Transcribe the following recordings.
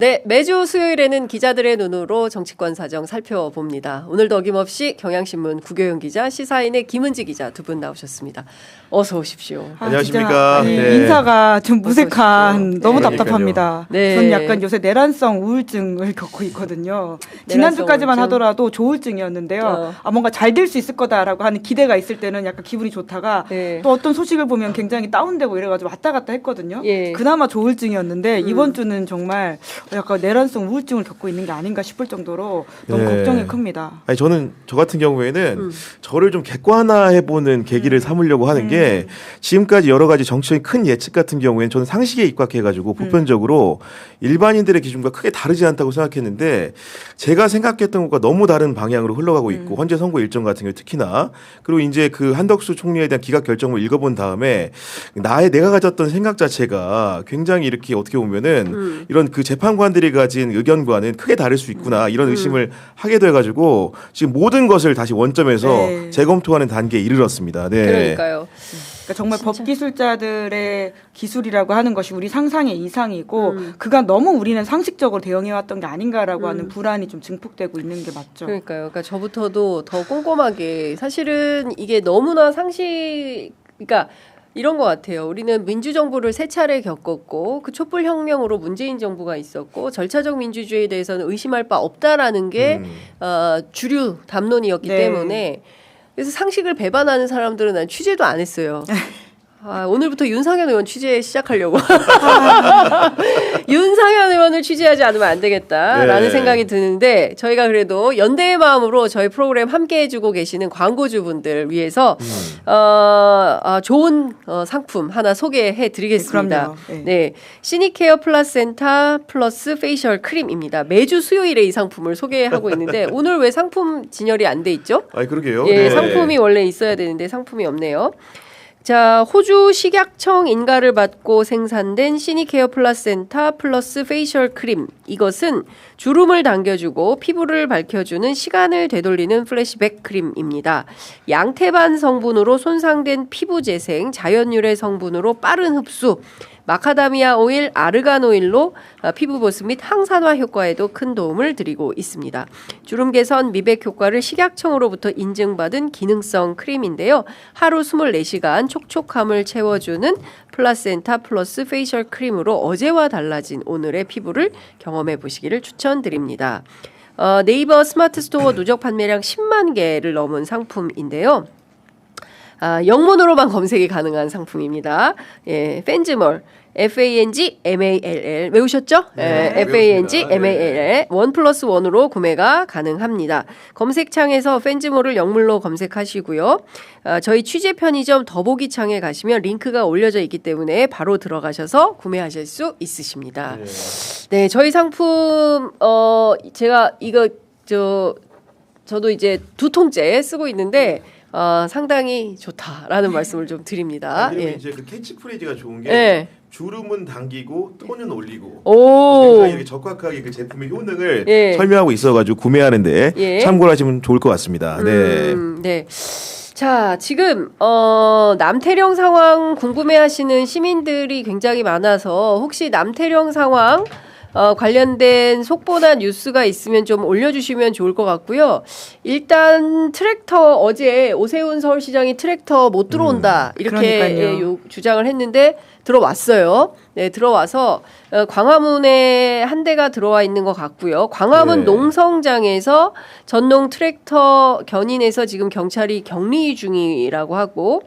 네, 매주 수요일에는 기자들의 눈으로 정치권 사정 살펴봅니다. 오늘도 어김없이 경향신문 구교영 기자, 시사인의 김은지 기자 두 분 나오셨습니다. 어서 오십시오. 안녕하십니까. 네. 인사가 좀 무색한 너무 네, 답답합니다. 네. 저는 약간 요새 내란성 우울증을 겪고 있거든요. 지난주까지만 우울증. 하더라도 조울증이었는데요. 뭔가 잘 될 수 있을 거다라고 하는 기대가 있을 때는 약간 기분이 좋다가 네. 또 어떤 소식을 보면 굉장히 다운되고 이래가지고 왔다 갔다 했거든요. 예. 그나마 조울증이었는데 이번 주는 정말 약간 내란성 우울증을 겪고 있는 게 아닌가 싶을 정도로 너무 네. 걱정이 큽니다. 아니 저는 저 같은 경우에는 저를 좀 객관화해보는 계기를 삼으려고 하는 게 지금까지 여러 가지 정치적인 큰 예측 같은 경우에는 저는 상식에 입각해가지고 보편적으로 일반인들의 기준과 크게 다르지 않다고 생각했는데 제가 생각했던 것과 너무 다른 방향으로 흘러가고 있고 헌재 선고 일정 같은 경우 특히나 그리고 이제 그 한덕수 총리에 대한 기각 결정을 읽어본 다음에 내가 가졌던 생각 자체가 굉장히 이렇게 어떻게 보면은 이런 그 재판관들이 가진 의견과는 크게 다를 수 있구나 이런 의심을 하게 돼가지고 지금 모든 것을 다시 원점에서 네. 재검토하는 단계에 이르렀습니다. 네. 그러니까요. 그러니까 정말 법기술자들의 기술이라고 하는 것이 우리 상상의 이상이고 그간 너무 우리는 상식적으로 대응해왔던 게 아닌가라고 하는 불안이 좀 증폭되고 있는 게 맞죠. 그러니까요. 그러니까 저부터도 더 꼼꼼하게 사실은 이게 너무나 그러니까 이런 것 같아요. 우리는 민주정부를 세 차례 겪었고 그 촛불혁명으로 문재인 정부가 있었고 절차적 민주주의에 대해서는 의심할 바 없다라는 게 주류 담론이었기 네. 때문에 그래서 상식을 배반하는 사람들은 난 취재도 안 했어요. 오늘부터 윤상현 의원 취재 시작하려고. 윤상현 의원을 취재하지 않으면 안 되겠다라는 네. 생각이 드는데 저희가 그래도 연대의 마음으로 저희 프로그램 함께 해주고 계시는 광고주분들 위해서 좋은 상품 하나 소개해 드리겠습니다. 그럼요. 네, 시니케어 플러스 센터 플러스 페이셜 크림입니다. 매주 수요일에 이 상품을 소개하고 있는데 오늘 왜 상품 진열이 안 돼 있죠? 아니 그러게요. 예, 네. 상품이 원래 있어야 되는데 상품이 없네요. 자, 호주 식약청 인가를 받고 생산된 시니케어 플러스 센터 플러스 페이셜 크림. 이것은 주름을 당겨주고 피부를 밝혀주는 시간을 되돌리는 플래시백 크림입니다. 양태반 성분으로 손상된 피부 재생, 자연유래 성분으로 빠른 흡수, 마카다미아 오일, 아르간 오일로 피부 보습 및 항산화 효과에도 큰 도움을 드리고 있습니다. 주름 개선, 미백 효과를 식약청으로부터 인증받은 기능성 크림인데요. 하루 24시간 촉촉함을 채워주는 플라센타 플러스 페이셜 크림으로 어제와 달라진 오늘의 피부를 경험해 보시기를 추천드립니다. 네이버 스마트 스토어 누적 판매량 10만 개를 넘은 상품인데요. 영문으로만 검색이 가능한 상품입니다. 예, 펜즈몰 FANGMALL 외우셨죠? 네, 예, FANGMALL 1+1으로 구매가 가능합니다. 검색창에서 펜즈몰을 영물로 검색하시고요. 저희 취재 편의점 더보기 창에 가시면 링크가 올려져 있기 때문에 바로 들어가셔서 구매하실 수 있으십니다. 네, 저희 상품 제가 이거 저도 이제 2통째 쓰고 있는데 상당히 좋다라는 말씀을 좀 드립니다. 그리고 예. 이제 그 캐치프레이즈가 좋은 게 예. 주름은 당기고 톤은 올리고 오. 굉장히 이렇게 적확하게 그 제품의 효능을 예. 설명하고 있어가지고 구매하는데 예. 참고를 하시면 좋을 것 같습니다. 네. 네. 자, 지금 남태령 상황 궁금해하시는 시민들이 굉장히 많아서 혹시 남태령 상황 관련된 속보나 뉴스가 있으면 좀 올려주시면 좋을 것 같고요. 일단 트랙터 어제 오세훈 서울시장이 트랙터 못 들어온다 이렇게 주장을 했는데 들어왔어요. 네, 들어와서 광화문에 한 대가 들어와 있는 것 같고요. 광화문 네. 농성장에서 전동 트랙터 견인해서 지금 경찰이 격리 중이라고 하고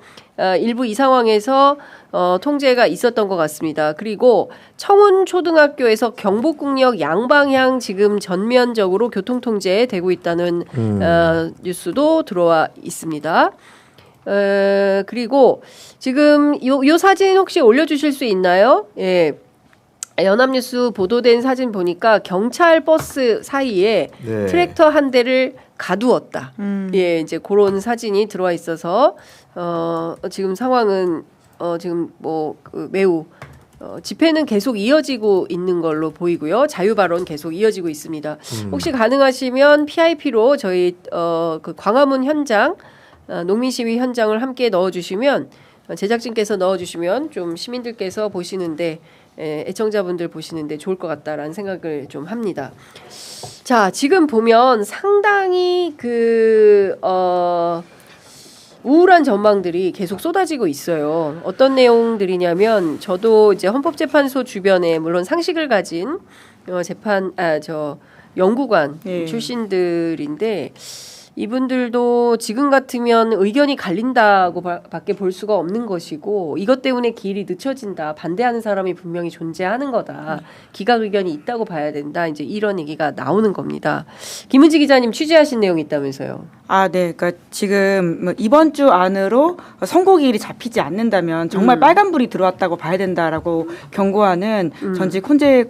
일부 이 상황에서 통제가 있었던 것 같습니다. 그리고 청운초등학교에서 경복궁역 양방향 지금 전면적으로 교통통제되고 있다는 뉴스도 들어와 있습니다. 그리고 지금 요 사진 혹시 올려주실 수 있나요? 예. 연합뉴스 보도된 사진 보니까 경찰 버스 사이에 네. 트랙터 한 대를 가두었다. 예, 이제 그런 사진이 들어와 있어서 지금 상황은 지금 매우 집회는 계속 이어지고 있는 걸로 보이고요. 자유발언 계속 이어지고 있습니다. 혹시 가능하시면 PIP로 저희 그 광화문 현장 농민시위 현장을 함께 넣어주시면 제작진께서 넣어주시면 좀 시민들께서 보시는데 애청자분들 보시는데 좋을 것 같다라는 생각을 좀 합니다. 자, 지금 보면 상당히 우울한 전망들이 계속 쏟아지고 있어요. 어떤 내용들이냐면 저도 이제 헌법재판소 주변에 물론 상식을 가진 연구관 예. 출신들인데 이분들도 지금 같으면 의견이 갈린다고 밖에 볼 수가 없는 것이고 이것 때문에 길이 늦춰진다. 반대하는 사람이 분명히 존재하는 거다. 기각 의견이 있다고 봐야 된다. 이제 이런 얘기가 나오는 겁니다. 김은지 기자님 취재하신 내용이 있다면서요. 네. 그러니까 지금 이번 주 안으로 선고기일이 잡히지 않는다면 정말 빨간불이 들어왔다고 봐야 된다라고 경고하는 전직 헌재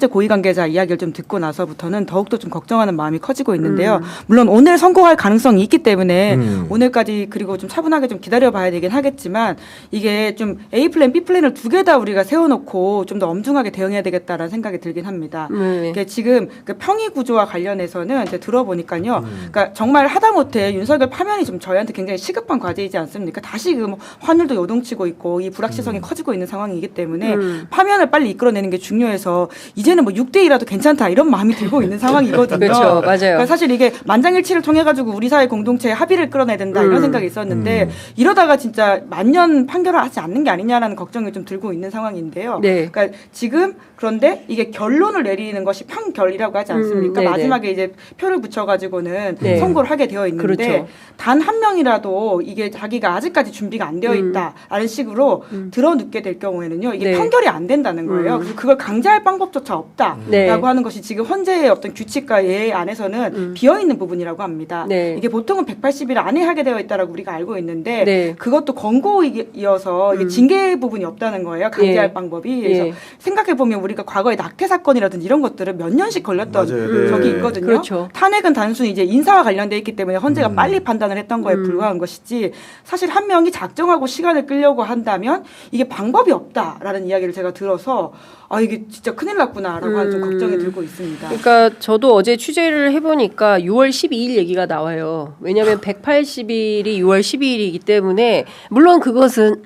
고위 관계자 이야기를 좀 듣고 나서부터는 더욱더 좀 걱정하는 마음이 커지고 있는데요. 물론 오늘 선고할 가능성이 있기 때문에 오늘까지 그리고 좀 차분하게 좀 기다려봐야 되긴 하겠지만 이게 좀 A 플랜, B 플랜을 두 개 다 우리가 세워놓고 좀 더 엄중하게 대응해야 되겠다라는 생각이 들긴 합니다. 그러니까 지금 그 평의 구조와 관련해서는 제가 들어보니까요. 그러니까 정말 하다못해 윤석열 파면이 좀 저희한테 굉장히 시급한 과제이지 않습니까? 다시 환율도 요동치고 있고 이 불확실성이 커지고 있는 상황이기 때문에 파면을 빨리 이끌어내는 게 중요해서 이제는 6대2라도 괜찮다 이런 마음이 들고 있는 상황이거든요. 그렇죠, 맞아요. 그러니까 사실 이게 만장일치를 통해 가지고 우리 사회 공동체의 합의를 끌어내야 된다 이런 생각이 있었는데 이러다가 진짜 만년 판결을 하지 않는 게 아니냐라는 걱정이 좀 들고 있는 상황인데요. 네. 그러니까 지금 그런데 이게 결론을 내리는 것이 판결이라고 하지 않습니까? 마지막에 이제 표를 붙여가지고는 선고를 하게 되어 있는데 그렇죠. 단 한 명이라도 이게 자기가 아직까지 준비가 안 되어 있다라는 식으로 들어눕게 될 경우에는요 이게 판결이 안 된다는 거예요. 그래서 그걸 강제할 방법조차 없다라고 하는 것이 지금 헌재의 어떤 규칙과 예의 안에서는 비어 있는 부분이라고 합니다. 이게 보통은 180일 안에 하게 되어 있다라고 우리가 알고 있는데 그것도 권고이어서 이게 징계 부분이 없다는 거예요. 강제할 방법이. 그래서 생각해 보면 우리가 과거에 낙태 사건이라든지 이런 것들은 몇 년씩 걸렸던 적이 있거든요. 그렇죠. 탄핵은 단순히 이제 인사와 관련돼 있기 때문에 헌재가 빨리 판단을 했던 거에 불과한 것이지 사실 한 명이 작정하고 시간을 끌려고 한다면 이게 방법이 없다라는 이야기를 제가 들어서 이게 진짜 큰일 났구나라고 하는 좀 걱정이 들고 있습니다. 그러니까 저도 어제 취재를 해보니까 6월 12일 얘기가 나와요. 왜냐하면 180일이 6월 12일이기 때문에 물론 그것은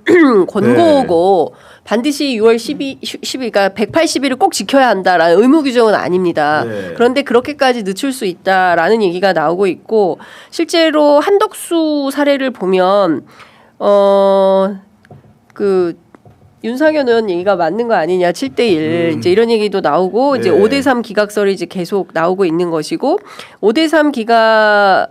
권고고 반드시 6월 10일, 그러니까 180일을 꼭 지켜야 한다라는 의무 규정은 아닙니다. 그런데 그렇게까지 늦출 수 있다라는 얘기가 나오고 있고 실제로 한덕수 사례를 보면 윤상현 의원 얘기가 맞는 거 아니냐 7대1 이제 이런 얘기도 나오고 이제 5대3 기각설이 이제 계속 나오고 있는 것이고 5대3 그러니까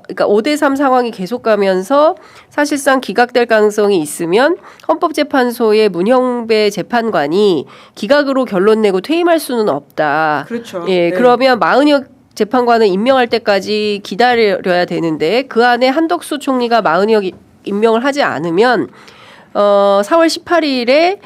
5대3 상황이 계속 가면서 사실상 기각될 가능성이 있으면 헌법재판소의 문형배 재판관이 기각으로 결론 내고 퇴임할 수는 없다. 그렇죠. 그러면 마은혁 재판관을 임명할 때까지 기다려야 되는데 그 안에 한덕수 총리가 마은혁 임명을 하지 않으면 4월 18일에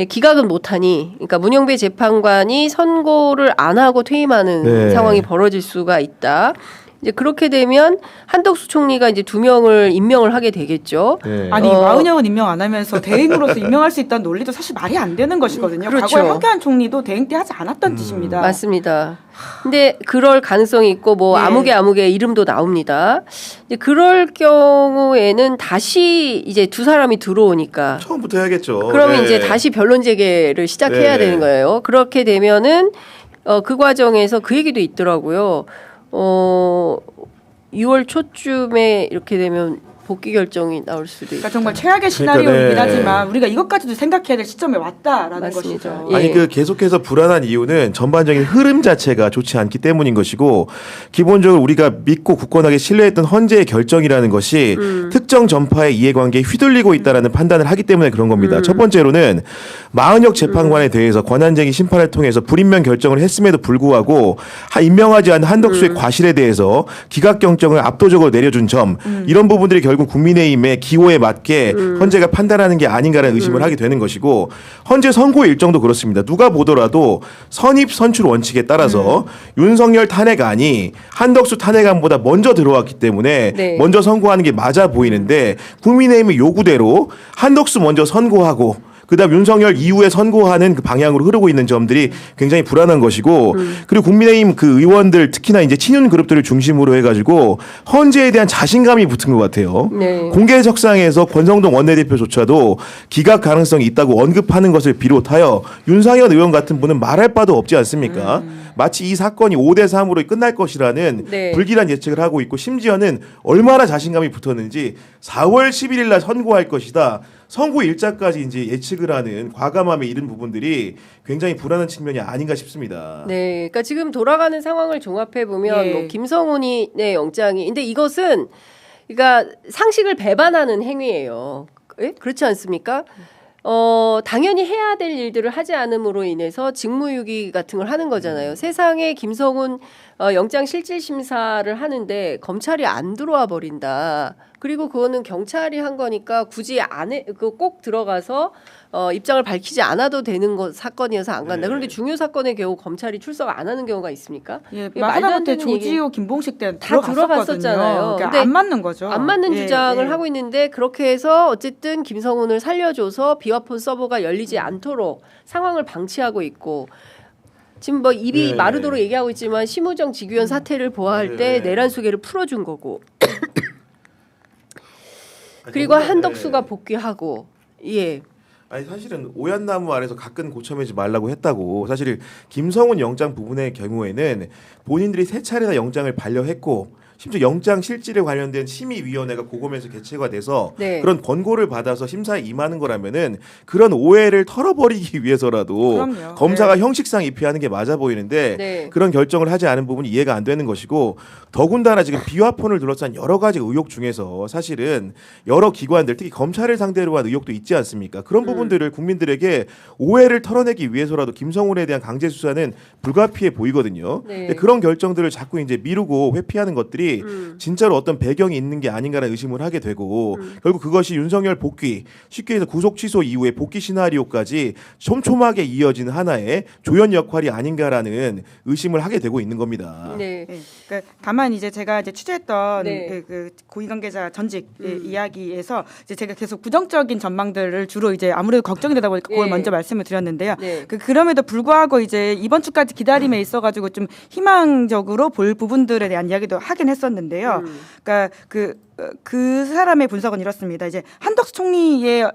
기각은 못하니 그러니까 문형배 재판관이 선고를 안 하고 퇴임하는 상황이 벌어질 수가 있다. 이제 그렇게 되면 한덕수 총리가 이제 2명을 임명을 하게 되겠죠. 아니 마은혁은 임명 안 하면서 대행으로서 임명할 수 있다는 논리도 사실 말이 안 되는 것이거든요. 그렇죠. 과거에 황교안 총리도 대행 때 하지 않았던 짓입니다. 맞습니다. 근데 그럴 가능성이 있고 아무개 이름도 나옵니다. 이제 그럴 경우에는 다시 이제 두 사람이 들어오니까 처음부터 해야겠죠. 그러면 이제 다시 변론 재개를 시작해야 되는 거예요. 그렇게 되면은 그 과정에서 그 얘기도 있더라고요. 6월 초쯤에 이렇게 되면 복귀 결정이 나올 수도 있다. 그러니까 정말 최악의 시나리오이긴 하지만 우리가 이것까지도 생각해야 될 시점에 왔다라는 맞습니다. 것이죠. 아니 계속해서 불안한 이유는 전반적인 흐름 자체가 좋지 않기 때문인 것이고 기본적으로 우리가 믿고 굳건하게 신뢰했던 헌재의 결정이라는 것이 특정 전파의 이해관계에 휘둘리고 있다라는 판단을 하기 때문에 그런 겁니다. 첫 번째로는 마은혁 재판관에 대해서 권한쟁의 심판을 통해서 불임명 결정을 했음에도 불구하고 임명하지 않은 한덕수의 과실에 대해서 기각 결정을 압도적으로 내려준 점 이런 부분들이 결국 국민의힘의 기호에 맞게 헌재가 판단하는 게 아닌가라는 의심을 하게 되는 것이고 헌재 선고 일정도 그렇습니다. 누가 보더라도 선입 선출 원칙에 따라서 윤석열 탄핵안이 한덕수 탄핵안보다 먼저 들어왔기 때문에 먼저 선고하는 게 맞아 보이는데 국민의힘의 요구대로 한덕수 먼저 선고하고 그다음 윤석열 이후에 선고하는 그 방향으로 흐르고 있는 점들이 굉장히 불안한 것이고 그리고 국민의힘 그 의원들 특히나 이제 친윤 그룹들을 중심으로 해가지고 헌재에 대한 자신감이 붙은 것 같아요. 네. 공개석상에서 권성동 원내대표조차도 기각 가능성이 있다고 언급하는 것을 비롯하여 윤상현 의원 같은 분은 말할 바도 없지 않습니까? 마치 이 사건이 5대3으로 끝날 것이라는 네. 불길한 예측을 하고 있고 심지어는 얼마나 자신감이 붙었는지 4월 11일 날 선고할 것이다. 선고 일자까지 이제 예측을 하는 과감함에 이른 부분들이 굉장히 불안한 측면이 아닌가 싶습니다. 네, 그러니까 지금 돌아가는 상황을 종합해 보면 예. 뭐 김성훈이 네 영장이, 근데 이것은 그러니까 상식을 배반하는 행위예요. 예? 그렇지 않습니까? 당연히 해야 될 일들을 하지 않음으로 인해서 직무유기 같은 걸 하는 거잖아요. 세상에 김성훈 영장 실질 심사를 하는데 검찰이 안 들어와 버린다. 그리고 그거는 경찰이 한 거니까 굳이 꼭 들어가서 입장을 밝히지 않아도 되는 사건이어서 안 간다. 네. 그런데 중요 사건의 경우 검찰이 출석 안 하는 경우가 있습니까? 예, 이게 말도 안 하다못해 되는 얘기. 조지호, 김봉식 때는 다 들어갔었잖아요. 들어갔었잖아요. 그러니까 근데 안 맞는 거죠. 안 맞는 예, 주장을 예. 하고 있는데 그렇게 해서 어쨌든 김성훈을 살려줘서 비화폰 서버가 열리지 않도록 상황을 방치하고 있고 지금 뭐 입이 네. 마르도록 얘기하고 있지만 심우정 직위원 사태를 보아할 때 네. 내란 수계를 풀어준 거고 그리고 한덕수가 복귀하고 예. 아니 사실은 오얏나무 아래서 가끔 고쳐매지 말라고 했다고. 사실 김성훈 영장 부분의 경우에는 본인들이 세 차례나 영장을 반려했고 심지어 영장 실질에 관련된 심의위원회가 고검에서 개최가 돼서 네. 그런 권고를 받아서 심사에 임하는 거라면은 그런 오해를 털어버리기 위해서라도 그럼요. 검사가 네. 형식상 입회하는 게 맞아 보이는데 네. 그런 결정을 하지 않은 부분이 이해가 안 되는 것이고 더군다나 지금 비화폰을 둘러싼 여러 가지 의혹 중에서 사실은 여러 기관들 특히 검찰을 상대로 한 의혹도 있지 않습니까? 그런 부분들을 국민들에게 오해를 털어내기 위해서라도 김성훈에 대한 강제 수사는 불가피해 보이거든요. 네. 근데 그런 결정들을 자꾸 이제 미루고 회피하는 것들이 진짜로 어떤 배경이 있는 게 아닌가라는 의심을 하게 되고 결국 그것이 윤석열 복귀 쉽게 해서 구속 취소 이후에 복귀 시나리오까지 촘촘하게 이어지는 하나의 조연 역할이 아닌가라는 의심을 하게 되고 있는 겁니다. 네. 예, 그러니까 다만 이제 제가 이제 취재했던 네. 그 고위 관계자 전직 이야기에서 이제 제가 계속 부정적인 전망들을 주로 이제 아무래도 걱정이 되다 보니까 그걸 예. 먼저 말씀을 드렸는데요. 네. 그럼에도 불구하고 이제 이번 주까지 기다림에 있어가지고 좀 희망적으로 볼 부분들에 대한 이야기도 하긴 했었는데요. 그러니까 그 사람의 분석은 이렇습니다. 이제 한덕수 총리의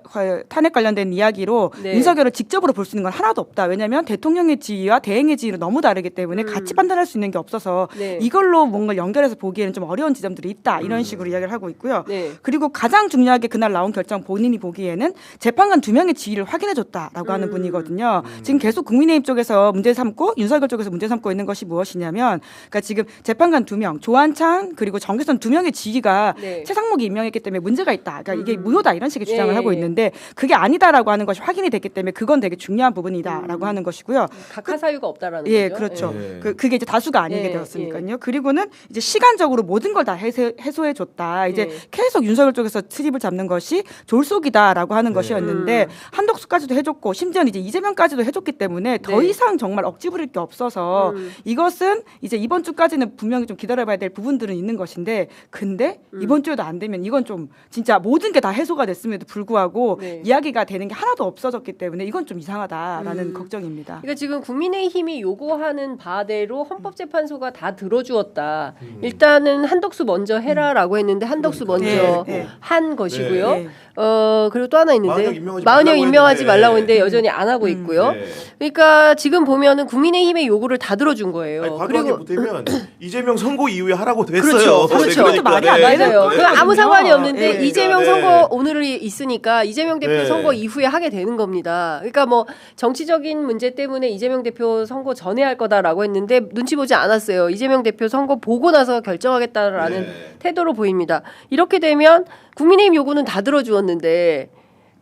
탄핵 관련된 이야기로 네. 윤석열을 직접으로 볼 수 있는 건 하나도 없다. 왜냐하면 대통령의 지위와 대행의 지위는 너무 다르기 때문에 같이 판단할 수 있는 게 없어서 네. 이걸로 뭔가 연결해서 보기에는 좀 어려운 지점들이 있다. 이런 식으로 이야기를 하고 있고요. 네. 그리고 가장 중요하게 그날 나온 결정 본인이 보기에는 재판관 2명의 지위를 확인해줬다라고 하는 분이거든요. 지금 계속 국민의힘 쪽에서 문제 삼고 윤석열 쪽에서 문제 삼고 있는 것이 무엇이냐면 그러니까 지금 재판관 2명 조한창 그리고 정계선 2명의 지위가 네. 최상목이 임명했기 때문에 문제가 있다. 그러니까 이게 무효다 이런 식의 주장을 예. 하고 있는데 그게 아니다라고 하는 것이 확인이 됐기 때문에 그건 되게 중요한 부분이다라고 하는 것이고요. 각하 사유가 없다라는 예, 거죠. 그렇죠. 예. 그게 이제 다수가 아니게 예, 되었으니까요. 그리고는 이제 시간적으로 모든 걸 다 해소해 줬다. 이제 예. 계속 윤석열 쪽에서 트립을 잡는 것이 졸속이다라고 하는 것이었는데 한덕수까지도 해줬고 심지어는 이제 이재명까지도 해줬기 때문에 더 네. 이상 정말 억지 부릴 게 없어서 이것은 이제 이번 주까지는 분명히 좀 기다려봐야 될 부분들은 있는 것인데 근데 이번 주에도 안 되면 이건 좀 진짜 모든 게 다 해소가 됐음에도 불구하고 네. 이야기가 되는 게 하나도 없어졌기 때문에 이건 좀 이상하다라는 걱정입니다. 그러니까 지금 국민의힘이 요구하는 바대로 헌법재판소가 다 들어주었다. 일단은 한덕수 먼저 해라라고 했는데 한덕수 먼저 네, 네. 한 것이고요. 네. 그리고 또 하나 있는데 마흔역 마흔역 임명하지 말라고 했는데. 했는데 여전히 안 하고 있고요. 네. 그러니까 지금 보면은 국민의힘의 요구를 다 들어준 거예요. 아니, 과도하게 보태면 이재명 선고 이후에 하라고 됐어요. 그렇죠. 네, 그렇죠. 그러니까, 말이 안 네. 되는 맞아요. 네. 그 아무 상관이 없는데 네. 이재명 네. 선거 오늘이 있으니까 이재명 대표 네. 선거 이후에 하게 되는 겁니다. 그러니까 뭐 정치적인 문제 때문에 이재명 대표 선거 전에 할 거다라고 했는데 눈치 보지 않았어요. 이재명 대표 선거 보고 나서 결정하겠다라는 네. 태도로 보입니다. 이렇게 되면 국민의힘 요구는 다 들어주었는데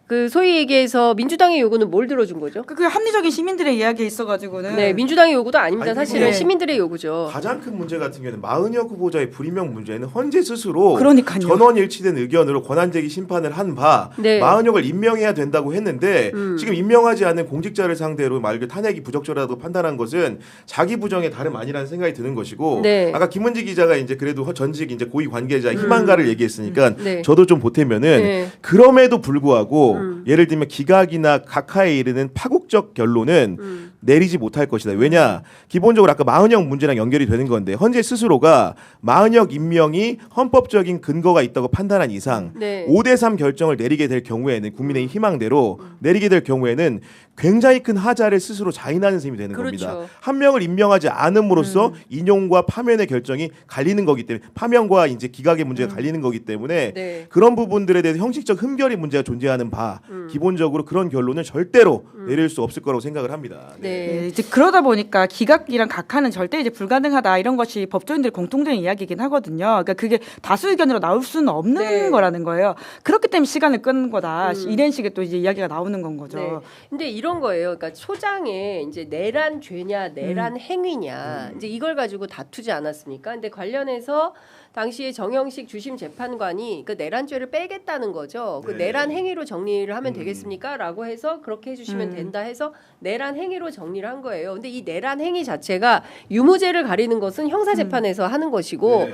그 소위 얘기해서 민주당의 요구는 뭘 들어준 거죠? 그 합리적인 시민들의 이야기에 있어가지고는 네, 민주당의 요구도 아닙니다. 아니, 사실은 네. 시민들의 요구죠. 가장 큰 문제 같은 경우는 마흔역 후보자의 불임명 문제는 헌재 스스로 그러니까요. 전원일치된 의견으로 권한제기 심판을 한 바 네. 마흔역을 임명해야 된다고 했는데 지금 임명하지 않은 공직자를 상대로 말 그대로 탄핵이 부적절하다고 판단한 것은 자기 부정의 다름 아니라는 생각이 드는 것이고 네. 아까 김은지 기자가 이제 그래도 전직 이제 고위 관계자 희망가를 얘기했으니까 네. 저도 좀 보태면은 네. 그럼에도 불구하고 예를 들면 기각이나 각하에 이르는 파국적 결론은 내리지 못할 것이다. 왜냐? 기본적으로 아까 마은혁 문제랑 연결이 되는 건데 헌재 스스로가 마은혁 임명이 헌법적인 근거가 있다고 판단한 이상 네. 5대3 결정을 내리게 될 경우에는 국민의힘 희망대로 내리게 될 경우에는 굉장히 큰 하자를 스스로 자인하는 셈이 되는 그렇죠. 겁니다. 한 명을 임명하지 않음으로써 인용과 파면의 결정이 갈리는 거기 때문에 파면과 이제 기각의 문제가 갈리는 거기 때문에 네. 그런 부분들에 대해서 형식적 흠결의 문제가 존재하는 바 기본적으로 그런 결론을 절대로 내릴 수 없을 거라고 생각을 합니다. 네. 이제 그러다 보니까 기각이랑 각하는 절대 이제 불가능하다 이런 것이 법조인들의 공통적인 이야기이긴 하거든요. 그러니까 그게 다수 의견으로 나올 수는 없는 네. 거라는 거예요. 그렇기 때문에 시간을 끄는 거다. 이런 식의 또 이제 이야기가 나오는 건 거죠. 네. 근데 이런 거예요. 그러니까 초장에 이제 내란 죄냐, 내란 행위냐, 이제 이걸 가지고 다투지 않았습니까? 근데 관련해서 당시에 정영식 주심 재판관이 그 내란죄를 빼겠다는 거죠. 그 네. 내란 행위로 정리를 하면 되겠습니까?라고 해서 그렇게 해주시면 된다 해서 내란 행위로 정리를 한 거예요. 근데 이 내란 행위 자체가 유무죄를 가리는 것은 형사 재판에서 하는 것이고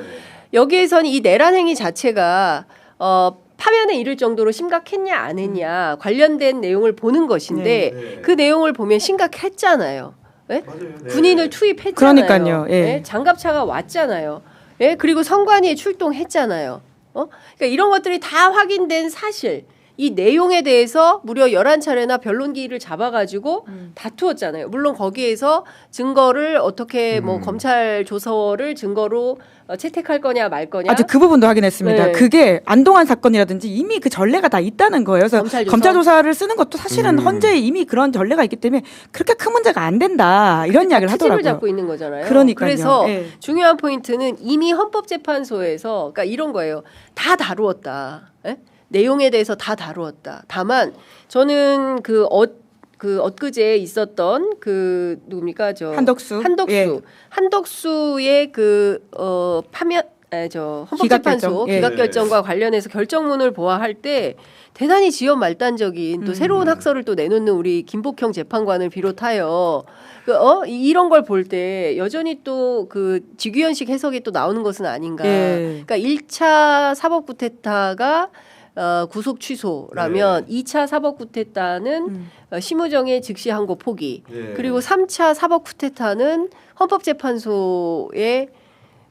여기에서는 이 내란 행위 자체가 파면에 이를 정도로 심각했냐 안 했냐 관련된 내용을 보는 것인데 네. 그 내용을 보면 심각했잖아요. 네? 맞아요. 네. 군인을 투입했잖아요. 그러니까요. 예. 네? 장갑차가 왔잖아요. 예? 그리고 선관위에 출동했잖아요. 그러니까 이런 것들이 다 확인된 사실. 이 내용에 대해서 무려 11차례나 변론기를 잡아가지고 다투었잖아요. 물론 거기에서 증거를 어떻게 뭐 검찰 조서를 증거로 채택할 거냐 말 거냐. 아주 그 부분도 확인했습니다. 네. 그게 안동안 사건이라든지 이미 그 전례가 다 있다는 거예요. 그래서 검찰 조사를 쓰는 것도 사실은 헌재에 이미 그런 전례가 있기 때문에 그렇게 큰 문제가 안 된다 이런 이야기를 트집을 하더라고요. 잡고 있는 거잖아요. 그러니까요. 그래서 예. 중요한 포인트는 이미 헌법재판소에서 그러니까 이런 거예요. 다 다루었다. 예? 내용에 대해서 다 다루었다. 다만 저는 엊그제 있었던 그 누굽니까 한덕수. 예. 한덕수의 파면 헌법재판소 기각 결정. 예. 기각 결정과 관련해서 결정문을 보아할 때 대단히 지연말단적인 또 새로운 학설을 또 내놓는 우리 김복형 재판관을 비롯하여 이런 걸 볼 때 여전히 또 그 직위헌식 해석이 또 나오는 것은 아닌가. 예. 그러니까 1차 사법구테타가 구속 취소라면 2차 사법구테타는 심우정의 즉시 항고 포기. 네. 그리고 3차 사법쿠데타는 헌법재판소의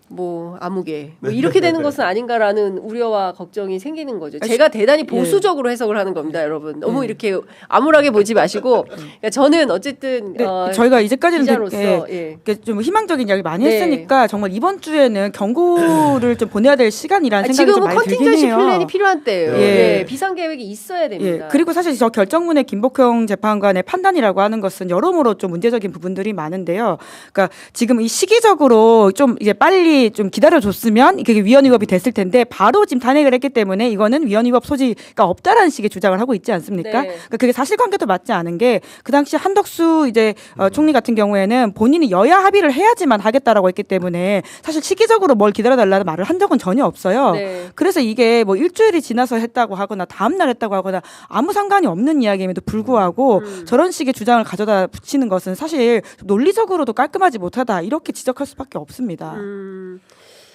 뭐 암흑에 뭐 이렇게 되는 것은 아닌가라는 우려와 걱정이 생기는 거죠. 제가 대단히 보수적으로 해석을 하는 겁니다, 여러분. 너무 이렇게 암울하게 보지 마시고. 그러니까 저는 어쨌든 저희가 이제까지는 기자로서 좀 희망적인 이야기 많이 네. 했으니까 정말 이번 주에는 경고를 좀 보내야 될 시간이라는 생각이 좀 지금은 많이 들긴 컨팅전시 해요. 플랜이 필요한 때예요. 예. 예, 비상계획이 있어야 됩니다. 예, 그리고 사실 저 결정문의 김복형 재판관의 판단이라고 하는 것은 여러모로 좀 문제적인 부분들이 많은데요. 그러니까 지금 이 시기적으로 좀 이제 빨리 좀 기다려줬으면 이게 위헌 위법이 됐을 텐데 바로 지금 탄핵을 했기 때문에 이거는 위헌 위법 소지가 없다라는 식의 주장을 하고 있지 않습니까? 네. 그러니까 그게 사실관계도 맞지 않은 게 그 당시 한덕수 이제 총리 같은 경우에는 본인이 여야 합의를 해야지만 하겠다라고 했기 때문에 사실 시기적으로 뭘 기다려달라는 말을 한 적은 전혀 없어요. 네. 그래서 이게 뭐 일주일이 지나서 했다고 하거나 다음날 했다고 하거나 아무 상관이 없는 이야기임에도 불구하고 저런 식의 주장을 가져다 붙이는 것은 사실 논리적으로도 깔끔하지 못하다 이렇게 지적할 수밖에 없습니다.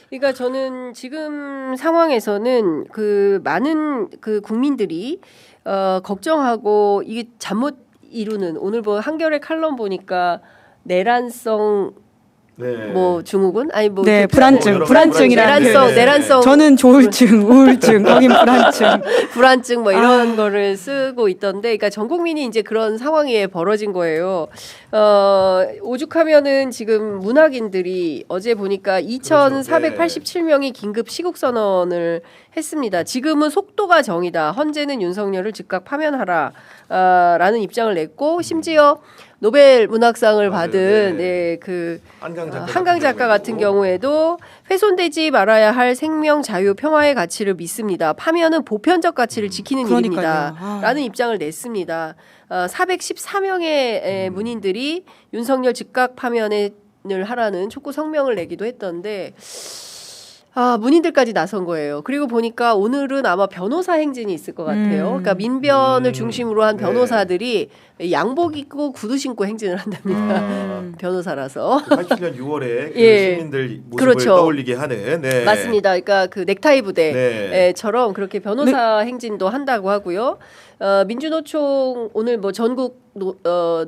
그러니까 저는 지금 상황에서는 그 많은 그 국민들이 걱정하고 이게 잠못 이루는 오늘 뭐 한겨레 칼럼 보니까 내란성 뭐 증후군 아니 뭐 네, 그 불안증이라는 내란성 저는 조울증, 우울증, 거긴 불안증 뭐 이런 거를 쓰고 있던데, 그러니까 전 국민이 이제 그런 상황이 벌어진 거예요. 오죽하면은 지금 문학인들이 어제 보니까 2,487명이 긴급 시국 선언을 했습니다. 지금은 속도가 정이다. 헌재는 윤석열을 즉각 파면하라. 라는 입장을 냈고 심지어 노벨 문학상을 받은 한강 작가 같은 경우에도 훼손되지 말아야 할 생명, 자유, 평화의 가치를 믿습니다. 파면은 보편적 가치를 지키는 일입니다. 라는 입장을 냈습니다. 414명의 문인들이 윤석열 즉각 파면을 하라는 촉구 성명을 내기도 했던데 문인들까지 나선 거예요. 그리고 보니까 오늘은 아마 변호사 행진이 있을 것 같아요. 그러니까 민변을 중심으로 한 네. 변호사들이 양복 입고 구두 신고 행진을 한답니다. 변호사라서. 87년 6월에 그 예. 시민들 모습을 그렇죠. 떠올리게 하는 네. 맞습니다. 그러니까 그 넥타이 부대처럼 네. 그렇게 변호사 행진도 한다고 하고요. 민주노총 오늘 뭐 전국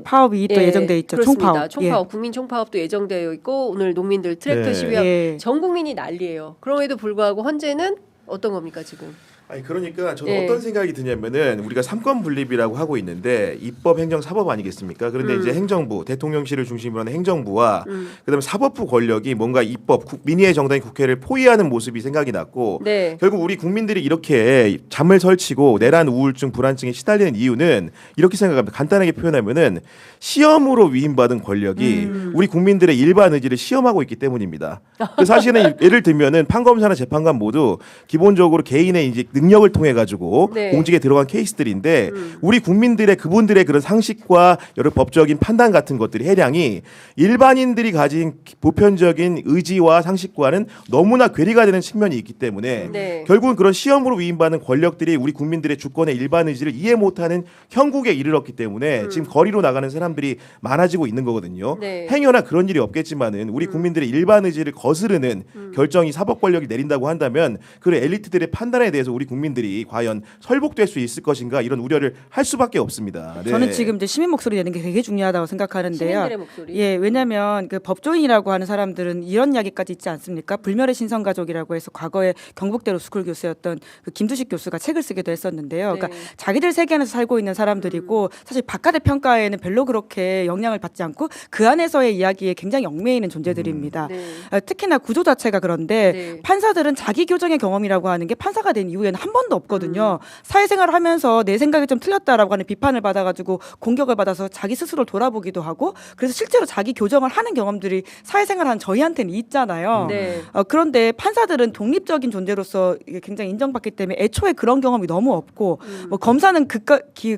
파업이 또 예정돼 있죠. 그렇습니다. 총파업. 총파업, 국민 총파업도 예정되어 있고 오늘 농민들 트랙터 네. 시위하고 예. 전 국민이 난리예요. 그럼에도 불구하고 헌재는 어떤 겁니까 지금? 아니 그러니까 저는 예. 어떤 생각이 드냐면은 우리가 삼권 분립이라고 하고 있는데 입법, 행정, 사법 아니겠습니까? 그런데 이제 행정부, 대통령실을 중심으로 하는 행정부와 그다음에 사법부 권력이 뭔가 입법, 민의의 정당인 국회를 포위하는 모습이 생각이 났고 네. 결국 우리 국민들이 이렇게 잠을 설치고 내란 우울증, 불안증에 시달리는 이유는 이렇게 생각합니다. 간단하게 표현하면은 시험으로 위임받은 권력이 우리 국민들의 일반 의지를 시험하고 있기 때문입니다. 그 사실은 예를 들면은 판검사나 재판관 모두 기본적으로 개인의 이제 능력을 통해 가지고 네. 공직에 들어간 케이스들인데 우리 국민들의 그분들의 그런 상식과 여러 법적인 판단 같은 것들이 해량이 일반인들이 가진 보편적인 의지와 상식과는 너무나 괴리가 되는 측면이 있기 때문에 네. 결국은 그런 시험으로 위임받는 권력들이 우리 국민들의 주권의 일반 의지를 이해 못하는 형국에 이르렀기 때문에 지금 거리로 나가는 사람들이 많아지고 있는 거거든요. 네. 행여나 그런 일이 없겠지만은 우리 국민들의 일반 의지를 거스르는 결정이 사법 권력이 내린다고 한다면 그 엘리트들의 판단에 대해서 우리 국민들이 과연 설복될 수 있을 것인가 이런 우려를 할 수밖에 없습니다. 네. 저는 지금 이제 시민 목소리 내는 게 되게 중요하다고 생각하는데요. 시민들의 목소리. 예, 왜냐하면 그 법조인이라고 하는 사람들은 이런 이야기까지 있지 않습니까? 불멸의 신성가족이라고 해서 과거에 경북대로 스쿨 교수였던 그 김두식 교수가 책을 쓰기도 했었는데요. 네. 그러니까 자기들 세계 안에서 살고 있는 사람들이고 사실 바깥의 평가에는 별로 그렇게 영향을 받지 않고 그 안에서의 이야기에 굉장히 얽매이는 존재들입니다. 네. 특히나 구조 자체가 그런데 네. 판사들은 자기 교정의 경험이라고 하는 게 판사가 된 이후에는 한 번도 없거든요. 사회생활을 하면서 내 생각이 좀 틀렸다라고 하는 비판을 받아가지고 공격을 받아서 자기 스스로 돌아보기도 하고 그래서 실제로 자기 교정을 하는 경험들이 사회생활하는 저희한테는 있잖아요. 네. 그런데 판사들은 독립적인 존재로서 이게 굉장히 인정받기 때문에 애초에 그런 경험이 너무 없고 뭐 검사는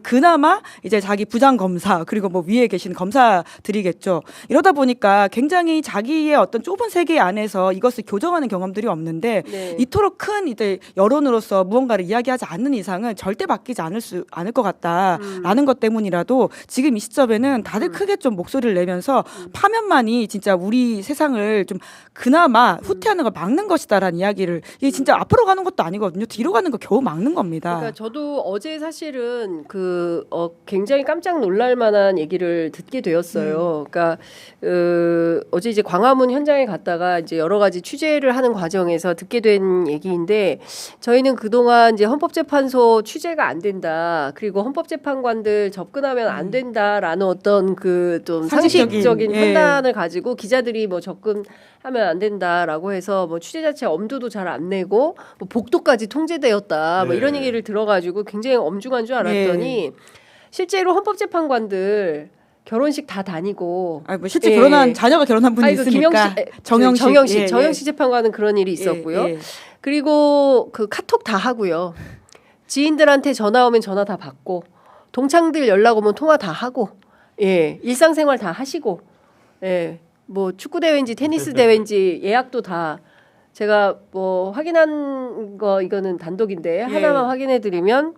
그나마 이제 자기 부장 검사 그리고 뭐 위에 계신 검사들이겠죠. 이러다 보니까 굉장히 자기의 어떤 좁은 세계 안에서 이것을 교정하는 경험들이 없는데 네. 이토록 큰 이제 여론으로서 무언가를 이야기하지 않는 이상은 절대 바뀌지 않을 것 같다라는 것 때문이라도 지금 이 시점에는 다들 크게 좀 목소리를 내면서 파면만이 진짜 우리 세상을 좀 그나마 후퇴하는 걸 막는 것이다라는 이야기를 이게 진짜 앞으로 가는 것도 아니거든요. 뒤로 가는 거 겨우 막는 겁니다. 그러니까 저도 어제 사실은 굉장히 깜짝 놀랄 만한 얘기를 듣게 되었어요. 그러니까 어제 이제 광화문 현장에 갔다가 이제 여러 가지 취재를 하는 과정에서 듣게 된 얘기인데 저희는 그동안 이제 헌법재판소 취재가 안 된다. 그리고 헌법재판관들 접근하면 안 된다라는 어떤 그 좀 상식적인 예. 판단을 가지고 기자들이 뭐 접근하면 안 된다라고 해서 뭐 취재 자체 엄두도 잘 안 내고 뭐 복도까지 통제되었다. 뭐 네. 이런 얘기를 들어가지고 굉장히 엄중한 줄 알았더니 실제로 헌법재판관들 결혼식 다 다니고 뭐 실제 예. 결혼한 자녀가 결혼한 분이 있으니까 정영식 예. 재판관은 그런 일이 있었고요. 예. 그리고 그 카톡 다 하고요. 지인들한테 전화 오면 전화 다 받고 동창들 연락 오면 통화 다 하고 예 일상생활 다 하시고 예 뭐 축구 대회인지 테니스 대회인지 예약도 다 제가 뭐 확인한 거 이거는 단독인데 하나만 확인해 드리면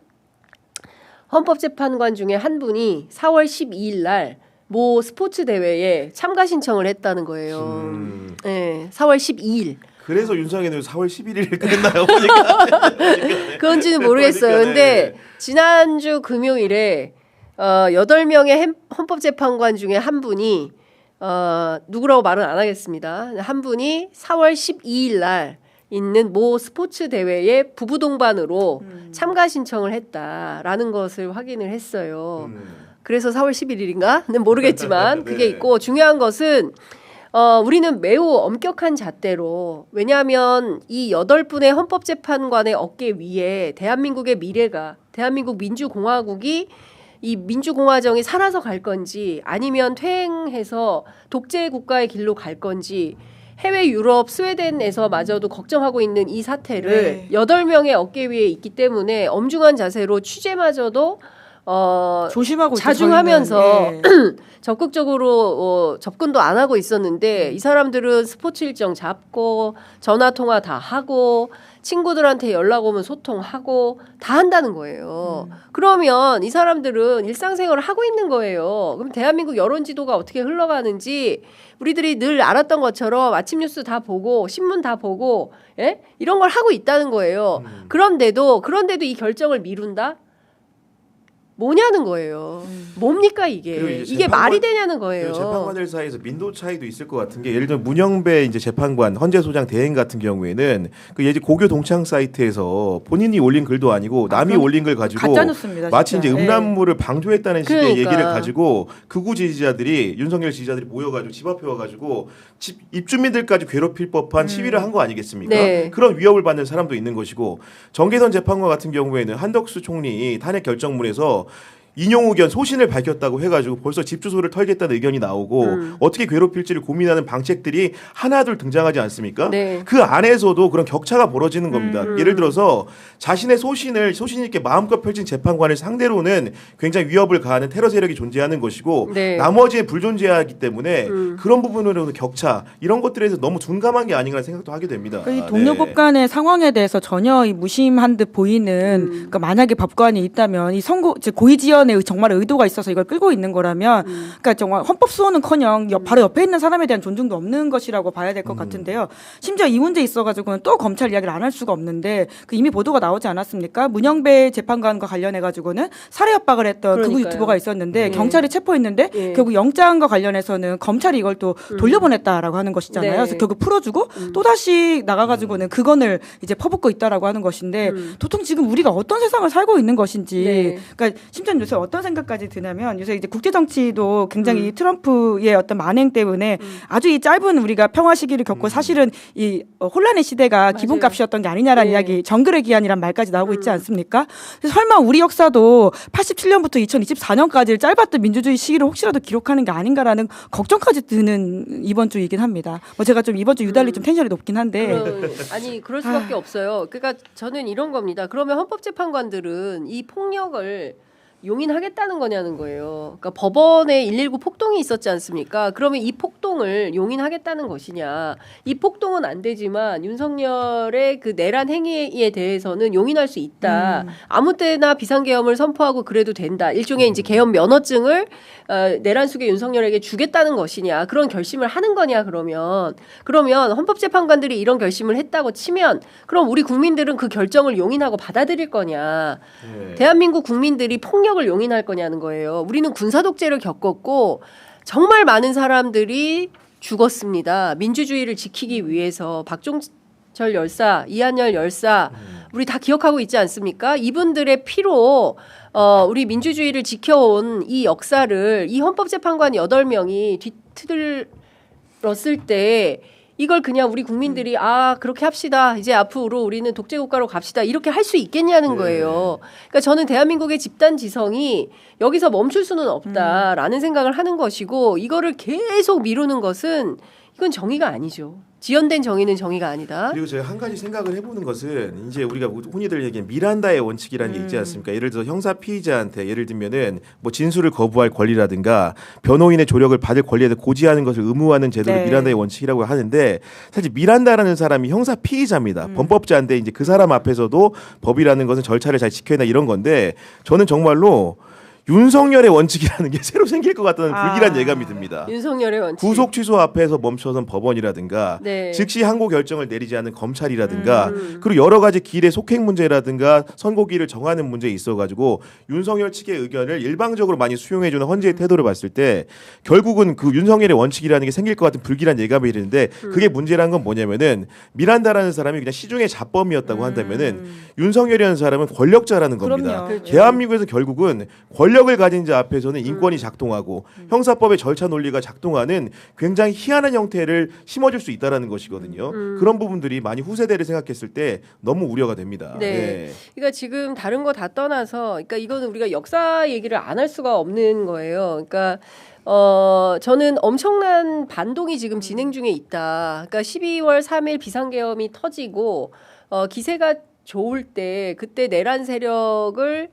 헌법재판관 중에 한 분이 4월 12일 날 모 스포츠 대회에 참가 신청을 했다는 거예요. 네, 4월 12일. 그래서 윤석열은 4월 11일에 끝냈나요? 보니까. 그건지는 모르겠어요. 그러니까, 근데 지난주 금요일에 8명의 헌법재판관 중에 한 분이 누구라고 말은 안 하겠습니다. 한 분이 4월 12일 날 있는 모 스포츠 대회에 부부 동반으로 참가 신청을 했다라는 것을 확인을 했어요. 그래서 4월 11일인가?는 모르겠지만 그게 있고 중요한 것은 우리는 매우 엄격한 잣대로 왜냐하면 이 8분의 헌법재판관의 어깨 위에 대한민국의 미래가 대한민국 민주공화국이 이 민주공화정이 살아서 갈 건지 아니면 퇴행해서 독재 국가의 길로 갈 건지 해외 유럽 스웨덴에서 마저도 걱정하고 있는 이 사태를 8명의 어깨 위에 있기 때문에 엄중한 자세로 취재마저도 조심하고 자중하면서 있죠, 저희는. 예. 적극적으로 접근도 안 하고 있었는데 이 사람들은 스포츠 일정 잡고 전화 통화 다 하고 친구들한테 연락 오면 소통하고 다 한다는 거예요. 그러면 이 사람들은 일상생활을 하고 있는 거예요. 그럼 대한민국 여론 지도가 어떻게 흘러가는지 우리들이 늘 알았던 것처럼 아침 뉴스 다 보고 신문 다 보고 예? 이런 걸 하고 있다는 거예요. 그런데도 이 결정을 미룬다? 뭐냐는 거예요. 뭡니까 이게? 이게 말이 되냐는 거예요. 재판관들 사이에서 민도 차이도 있을 것 같은 게 예를 들면 문영배 이제 재판관 헌재소장 대행 같은 경우에는 그 예전 고교 동창 사이트에서 본인이 올린 글도 아니고 남이 올린 글 가지고 가짜뉴스입니다, 마치 진짜. 이제 음란물을 방조했다는 식의 그러니까. 얘기를 가지고 극우 지지자들이 윤석열 지지자들이 모여가지고 집 앞에 와가지고 입주민들까지 괴롭힐 법한 시위를 한 거 아니겠습니까? 네. 그런 위협을 받는 사람도 있는 것이고 정계선 재판관 같은 경우에는 한덕수 총리 탄핵 결정문에서 인용 의견 소신을 밝혔다고 해가지고 벌써 집 주소를 털겠다는 의견이 나오고 어떻게 괴롭힐지를 고민하는 방책들이 하나둘 등장하지 않습니까? 네. 그 안에서도 그런 격차가 벌어지는 겁니다. 예를 들어서 자신의 소신 있게 마음껏 펼친 재판관을 상대로는 굉장히 위협을 가하는 테러 세력이 존재하는 것이고 네. 나머지는 불존재하기 때문에 그런 부분으로는 격차 이런 것들에 대해서 너무 둔감한 게 아닌가 생각도 하게 됩니다. 이 동료법 간의 상황에 대해서 전혀 이 무심한 듯 보이는 그러니까 만약에 법관이 있다면 이 선고 즉 고의 지연에 정말 의도가 있어서 이걸 끌고 있는 거라면 그러니까 정말 헌법 수호는커녕 바로 옆에 있는 사람에 대한 존중도 없는 것이라고 봐야 될 것 같은데요. 심지어 이 문제에 있어가지고는 또 검찰 이야기를 안 할 수가 없는데 그 이미 보도가 나오지 않았습니까? 문영배 재판관과 관련해 가지고는 살해 협박을 했던 극우 그러니까요. 유튜버가 있었는데 경찰이 체포했는데 예. 결국 영장과 관련해서는 검찰이 이걸 또 돌려보냈다라고 하는 것이잖아요. 네. 그래서 결국 풀어주고 또 다시 나가가지고는 그건을 이제 퍼붓고 있다라고 하는 것인데 도통 지금 우리가 어떤 세상을 살고 있는 것인지 네. 그러니까 심지어 요새 어떤 생각까지 드냐면 요새 이제 국제 정치도 굉장히 트럼프의 어떤 만행 때문에 아주 이 짧은 우리가 평화 시기를 겪고 사실은 이 혼란의 시대가 기본값이었던 게 아니냐라는 네. 이야기 정글의 기한이란 말까지 나오고 있지 않습니까? 그래서 설마 우리 역사도 87년부터 2024년까지 짧았던 민주주의 시기를 혹시라도 기록하는 게 아닌가라는 걱정까지 드는 이번 주이긴 합니다. 뭐 제가 좀 이번 주 유달리 좀 텐션이 높긴 한데 아니 그럴 수밖에 없어요. 그러니까 저는 이런 겁니다. 그러면 헌법재판관들은 이 폭력을 용인하겠다는 거냐는 거예요. 그러니까 법원에 119 폭동이 있었지 않습니까? 그러면 이 폭동을 용인하겠다는 것이냐? 이 폭동은 안 되지만 윤석열의 그 내란 행위에 대해서는 용인할 수 있다. 아무 때나 비상계엄을 선포하고 그래도 된다. 일종의 이제 계엄 면허증을 내란 속의 윤석열에게 주겠다는 것이냐? 그런 결심을 하는 거냐? 그러면 헌법재판관들이 이런 결심을 했다고 치면 그럼 우리 국민들은 그 결정을 용인하고 받아들일 거냐? 네. 대한민국 국민들이 폭력을 용인할 거냐는 거예요. 우리는 군사독재를 겪었고 정말 많은 사람들이 죽었습니다. 민주주의를 지키기 위해서 박종철 열사, 이한열 열사 우리 다 기억하고 있지 않습니까? 이분들의 피로 우리 민주주의를 지켜온 이 역사를 이 헌법재판관 8명이 뒤틀었을 때 이걸 그냥 우리 국민들이 그렇게 합시다. 이제 앞으로 우리는 독재국가로 갑시다. 이렇게 할 수 있겠냐는 거예요. 그러니까 저는 대한민국의 집단 지성이 여기서 멈출 수는 없다라는 생각을 하는 것이고 이거를 계속 미루는 것은 이건 정의가 아니죠. 지연된 정의는 정의가 아니다. 그리고 제가 한 가지 생각을 해보는 것은 이제 우리가 흔히들 얘기하는 미란다의 원칙이라는 게 있지 않습니까? 예를 들어서 형사 피의자한테 예를 들면은 뭐 진술을 거부할 권리라든가 변호인의 조력을 받을 권리에 대해 고지하는 것을 의무화하는 제도를 네. 미란다의 원칙이라고 하는데 사실 미란다라는 사람이 형사 피의자입니다. 범법자인데 이제 그 사람 앞에서도 법이라는 것은 절차를 잘 지켜야 한다 이런 건데 저는 정말로 윤석열의 원칙이라는 게 새로 생길 것 같다는 불길한 예감이 듭니다. 윤석열의 원칙. 구속 취소 앞에서 멈춰선 법원이라든가 네. 즉시 항고 결정을 내리지 않는 검찰이라든가 그리고 여러 가지 길의 속행 문제라든가 선고기를 정하는 문제에 있어가지고 윤석열 측의 의견을 일방적으로 많이 수용해주는 헌재의 태도를 봤을 때 결국은 그 윤석열의 원칙이라는 게 생길 것 같은 불길한 예감이 드는데 그게 문제라는 건 뭐냐면은 미란다라는 사람이 그냥 시중의 자범이었다고 한다면은 윤석열이라는 사람은 권력자라는 겁니다. 그럼요. 대한민국에서 결국은 권력을 가진 자 앞에서는 인권이 작동하고 형사법의 절차 논리가 작동하는 굉장히 희한한 형태를 심어줄 수 있다라는 것이거든요. 그런 부분들이 많이 후세대를 생각했을 때 너무 우려가 됩니다. 네. 그러니까 지금 다른 거 다 떠나서, 그러니까 이거는 우리가 역사 얘기를 안 할 수가 없는 거예요. 그러니까 저는 엄청난 반동이 지금 진행 중에 있다. 그러니까 12월 3일 비상계엄이 터지고 기세가 좋을 때 그때 내란 세력을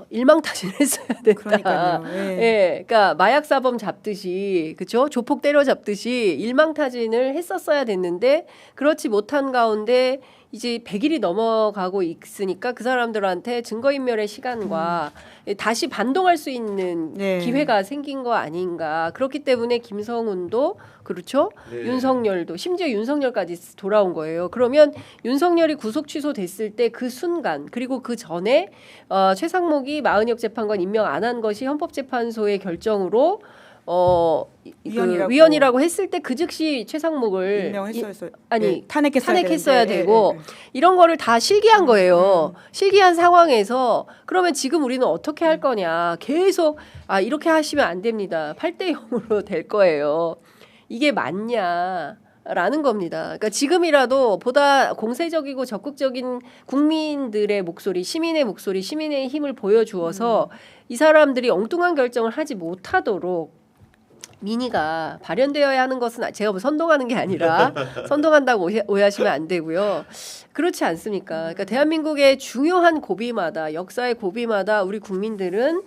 일망타진했어야 된다. 그러니까요. 예. 예, 그러니까 마약 사범 잡듯이 그죠? 조폭 때려 잡듯이 일망타진을 했었어야 됐는데 그렇지 못한 가운데 이제 100일이 넘어가고 있으니까 그 사람들한테 증거인멸의 시간과 다시 반동할 수 있는 네. 기회가 생긴 거 아닌가. 그렇기 때문에 김성훈도 그렇죠. 네. 윤석열도 심지어 윤석열까지 돌아온 거예요. 그러면 윤석열이 구속 취소됐을 때 그 순간 그리고 그 전에 최상목이 마은혁 재판관 임명 안 한 것이 헌법재판소의 결정으로 위원이라고 했을 때 그 즉시 최상목을 임명했어요. 아니 탄핵했어야 탄핵했어야 되는데. 되고 예, 예. 이런 거를 다 실기한 거예요. 실기한 상황에서 그러면 지금 우리는 어떻게 할 거냐. 계속 이렇게 하시면 안 됩니다. 8대 0으로 될 거예요. 이게 맞냐라는 겁니다. 그러니까 지금이라도 보다 공세적이고 적극적인 국민들의 목소리, 시민의 목소리, 시민의 힘을 보여주어서 이 사람들이 엉뚱한 결정을 하지 못하도록 민의가 발현되어야 하는 것은 제가 뭐 선동하는 게 아니라 선동한다고 오해하시면 안 되고요. 그렇지 않습니까? 그러니까 대한민국의 중요한 고비마다 역사의 고비마다 우리 국민들은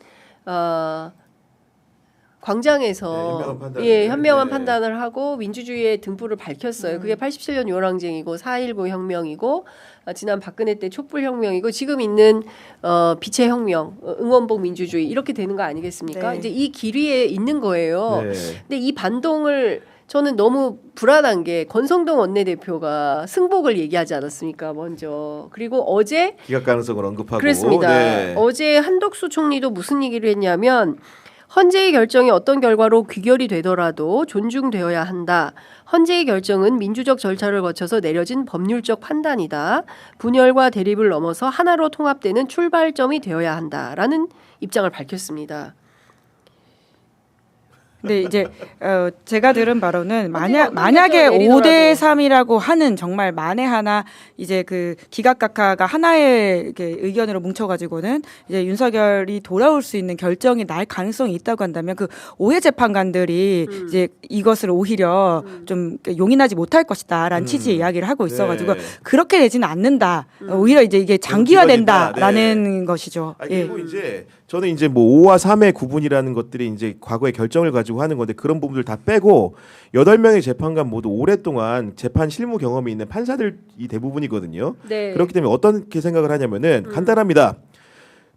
광장에서 현명한 판단을 하고 민주주의의 등불을 밝혔어요. 그게 87년 유월항쟁이고 4.19 혁명이고 지난 박근혜 때 촛불혁명이고 지금 있는 빛의 혁명, 응원복 민주주의 이렇게 되는 거 아니겠습니까? 네. 이제 이 길 위에 있는 거예요. 네. 근데 이 반동을 저는 너무 불안한 게 권성동 원내대표가 승복을 얘기하지 않았습니까? 먼저. 그리고 어제 기각 가능성을 언급하고 그렇습니다. 네. 어제 한덕수 총리도 무슨 얘기를 했냐면 헌재의 결정이 어떤 결과로 귀결이 되더라도 존중되어야 한다. 헌재의 결정은 민주적 절차를 거쳐서 내려진 법률적 판단이다. 분열과 대립을 넘어서 하나로 통합되는 출발점이 되어야 한다라는 입장을 밝혔습니다. 근데 이제 제가 들은 바로는 만약에 내리더라도. 5대 3이라고 하는 정말 만에 하나 이제 그 기각각하가 하나의 이렇게 의견으로 뭉쳐가지고는 이제 윤석열이 돌아올 수 있는 결정이 날 가능성이 있다고 한다면 그 오해 재판관들이 이제 이것을 오히려 좀 용인하지 못할 것이다라는 취지의 이야기를 하고 있어가지고 네. 그렇게 되지는 않는다. 오히려 이제 이게 장기화된다라는 네. 것이죠. 그리고 이제 저는 이제 뭐 5와 3의 구분이라는 것들이 이제 과거의 결정을 가지고 하는 건데 그런 부분들 다 빼고 8명의 재판관 모두 오랫동안 재판 실무 경험이 있는 판사들이 대부분이거든요. 네. 그렇기 때문에 어떻게 생각을 하냐면은 간단합니다.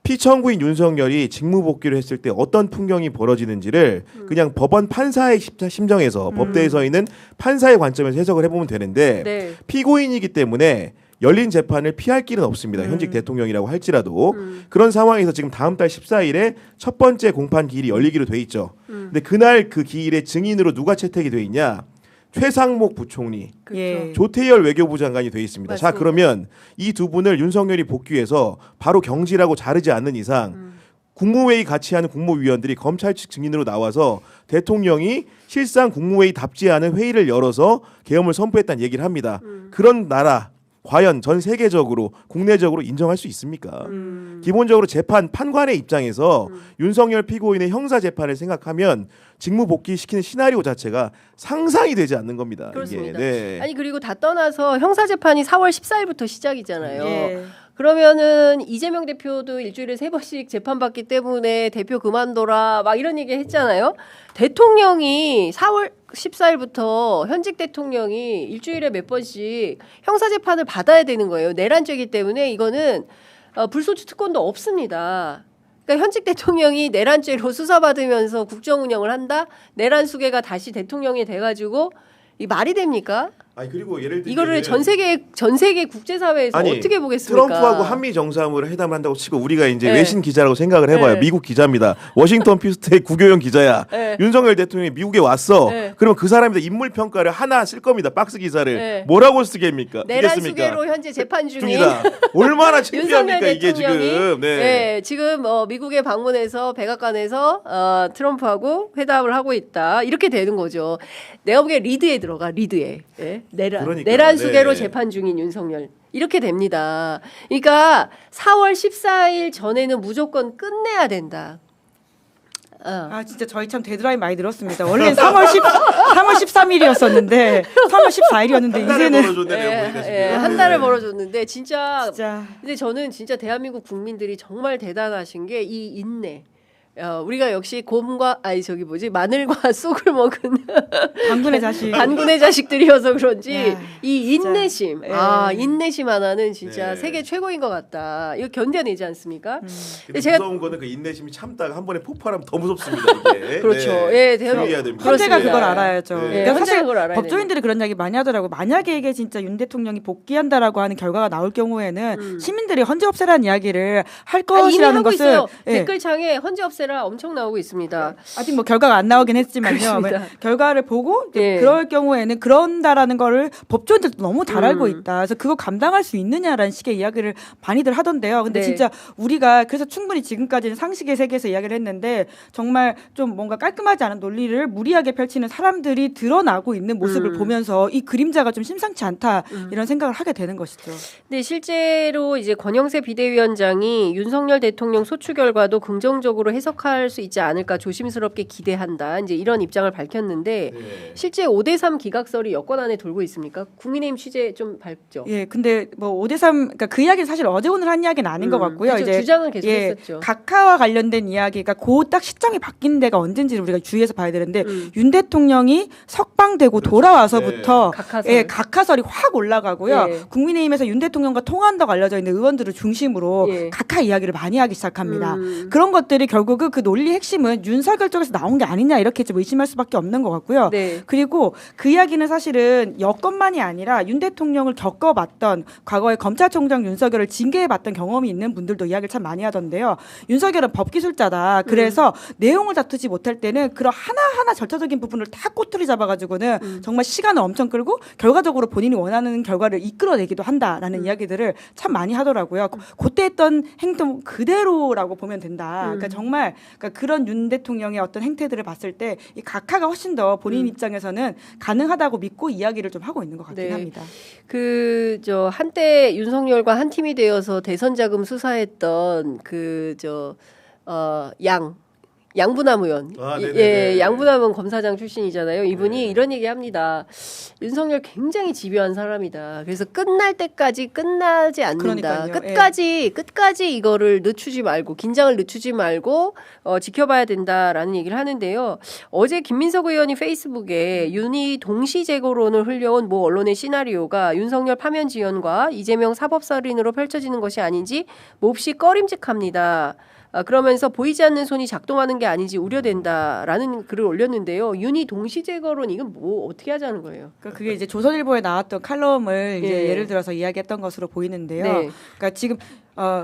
피청구인 윤석열이 직무복귀를 했을 때 어떤 풍경이 벌어지는지를 그냥 법원 판사의 심정에서 법대에 서 있는 판사의 관점에서 해석을 해보면 되는데 네. 피고인이기 때문에 열린 재판을 피할 길은 없습니다. 현직 대통령이라고 할지라도 그런 상황에서 지금 다음 달 14일에 첫 번째 공판 기일이 열리기로 돼 있죠. 근데 그날 그 기일에 증인으로 누가 채택이 돼 있냐? 최상목 부총리, 그렇죠. 예. 조태열 외교부 장관이 돼 있습니다. 자, 맞습니다. 그러면 이 두 분을 윤석열이 복귀해서 바로 경질하고 자르지 않는 이상 국무회의 같이 하는 국무위원들이 검찰 측 증인으로 나와서 대통령이 실상 국무회의답지 않은 회의를 열어서 계엄을 선포했다는 얘기를 합니다. 그런 나라 과연 전 세계적으로 국내적으로 인정할 수 있습니까? 기본적으로 재판 판관의 입장에서 윤석열 피고인의 형사 재판을 생각하면 직무 복귀시키는 시나리오 자체가 상상이 되지 않는 겁니다. 그렇습니다. 이게. 네. 아니 그리고 다 떠나서 형사 재판이 4월 14일부터 시작이잖아요. 예. 그러면은 이재명 대표도 일주일에 3번씩 재판받기 때문에 대표 그만둬라 막 이런 얘기 했잖아요. 대통령이 4월 14일부터 현직 대통령이 일주일에 몇 번씩 형사 재판을 받아야 되는 거예요. 내란죄이기 때문에 이거는 불소추 특권도 없습니다. 그러니까 현직 대통령이 내란죄로 수사받으면서 국정 운영을 한다. 내란 수괴가 다시 대통령이 돼가지고 이 말이 됩니까? 아니 그리고 예를 들면 이거를 전 세계 국제사회에서 어떻게 보겠습니까? 트럼프하고 한미 정상으로 회담을 한다고 치고 우리가 이제 네. 외신 기자라고 생각을 해봐요. 네. 미국 기자입니다. 워싱턴 포스트의 구교영 기자야. 네. 윤석열 대통령이 미국에 왔어. 네. 그러면 그 사람에 대한 인물 평가를 하나 쓸 겁니다. 박스 기사를 네. 뭐라고 쓰겠습니까? 내란 수괴로 현재 재판 중인 중이다. 얼마나 윤석열 창피합니까 이게 대통령이 지금. 네. 지금 미국에 방문해서 백악관에서 트럼프하고 회담을 하고 있다. 이렇게 되는 거죠. 내가 보기에 리드에 들어가 리드에. 예? 그러니까요. 내란 수괴로 네. 재판 중인 윤석열. 이렇게 됩니다. 그러니까 4월 14일 전에는 무조건 끝내야 된다. 아 진짜 저희 참 데드라인 많이 늘었습니다. 원래는 3월 13일이었었는데 3월 14일이었는데 이제는 한 달을 벌어줬는데 진짜 진짜 근데 저는 진짜 대한민국 국민들이 정말 대단하신 게 이 인내. 우리가 역시 마늘과 쑥을 먹은 단군의 자식들이어서 그런지 야, 이 인내심, 예. 인내심 하나는 진짜 네. 세계 최고인 것 같다. 이거 견뎌내지 않습니까? 근데 제가- 무서운 거는 그 인내심이 참다가 한 번에 폭발하면 더 무섭습니다. 이게. 그렇죠. 네. 예, 대한민국 주의해야 됩니다. 헌재가 그렇습니다. 그걸 알아야죠. 네. 그러니까 헌재가 사실 그걸 알아야 법조인들이 그런 이야기 많이 하더라고. 만약에 이게 진짜 윤 대통령이 복귀한다라고 하는 결과가 나올 경우에는 시민들이 헌재 없애라는 이야기를 할 이미 것이라는 하고 것을 있어요. 예. 댓글창에 헌재 없애라 엄청 나오고 있습니다. 아직 뭐 결과가 안 나오긴 했지만요. 그렇습니다. 결과를 보고 이제 예. 그럴 경우에는 그런다라는 거를 법조인들도 너무 잘 알고 있다. 그래서 그거 감당할 수 있느냐라는 식의 이야기를 많이들 하던데요. 근데 네. 진짜 우리가 그래서 충분히 지금까지는 상식의 세계에서 이야기를 했는데 정말 좀 뭔가 깔끔하지 않은 논리를 무리하게 펼치는 사람들이 드러나고 있는 모습을 보면서 이 그림자가 좀 심상치 않다 이런 생각을 하게 되는 것이죠. 근데 실제로 이제 권영세 비대위원장이 윤석열 대통령 소추 결과도 긍정적으로 해석할 수 있지 않을까 조심스럽게 기대한다. 이제 이런 입장을 밝혔는데 네. 실제 5대3 기각설이 여권 안에 돌고 있습니까? 국민의힘 취재 좀 밝죠. 예, 근데 뭐 5대3 그러니까 그 이야기는 사실 어제 오늘 한 이야기는 아닌 것 같고요. 그렇죠. 이제 주장은 계속했었죠. 각하와 관련된 이야기가 그 딱 시점이 바뀐 데가 언젠지를 우리가 주의해서 봐야 되는데 윤 대통령이 석방되고 그렇죠. 돌아와서부터 각하설. 예, 각하설이 확 올라가고요. 예. 국민의힘에서 윤 대통령과 통화한다고 알려져 있는 의원들을 중심으로 예. 각하 이야기를 많이 하기 시작합니다. 그런 것들이 결국은 그 논리 핵심은 윤석열 쪽에서 나온 게 아니냐 이렇게 좀 의심할 수밖에 없는 것 같고요. 네. 그리고 그 이야기는 사실은 여권만이 아니라 윤 대통령을 겪어봤던 과거에 검찰총장 윤석열을 징계해봤던 경험이 있는 분들도 이야기를 참 많이 하던데요. 윤석열은 법기술자다. 그래서 내용을 다투지 못할 때는 그런 하나하나 절차적인 부분을 다 꼬투리 잡아가지고는 정말 시간을 엄청 끌고 결과적으로 본인이 원하는 결과를 이끌어내기도 한다라는 이야기들을 참 많이 하더라고요. 그때 했던 행동 그대로라고 보면 된다. 그러니까 정말 그러니까 그런 윤 대통령의 어떤 행태들을 봤을 때 이 각하가 훨씬 더 본인 입장에서는 가능하다고 믿고 이야기를 좀 하고 있는 것 같긴 네. 합니다. 한때 윤석열과 한 팀이 되어서 대선 자금 수사했던 양부남 의원. 아, 네네네. 양부남 의원 검사장 출신이잖아요. 이분이 이런 얘기 합니다. 윤석열 굉장히 집요한 사람이다. 그래서 끝날 때까지 끝나지 않는다. 그러니까요. 끝까지 이거를 늦추지 말고, 긴장을 늦추지 말고, 지켜봐야 된다라는 얘기를 하는데요. 어제 김민석 의원이 페이스북에 윤희 동시재고론을 흘려온 모 언론의 시나리오가 윤석열 파면 지연과 이재명 사법살인으로 펼쳐지는 것이 아닌지 몹시 꺼림직합니다. 그러면서 보이지 않는 손이 작동하는 게 아닌지 우려된다라는 글을 올렸는데요. 윤희 동시제거론 이건 뭐 어떻게 하자는 거예요? 그러니까 그게 이제 조선일보에 나왔던 칼럼을 이제 예를 들어서 이야기했던 것으로 보이는데요. 네. 그러니까 지금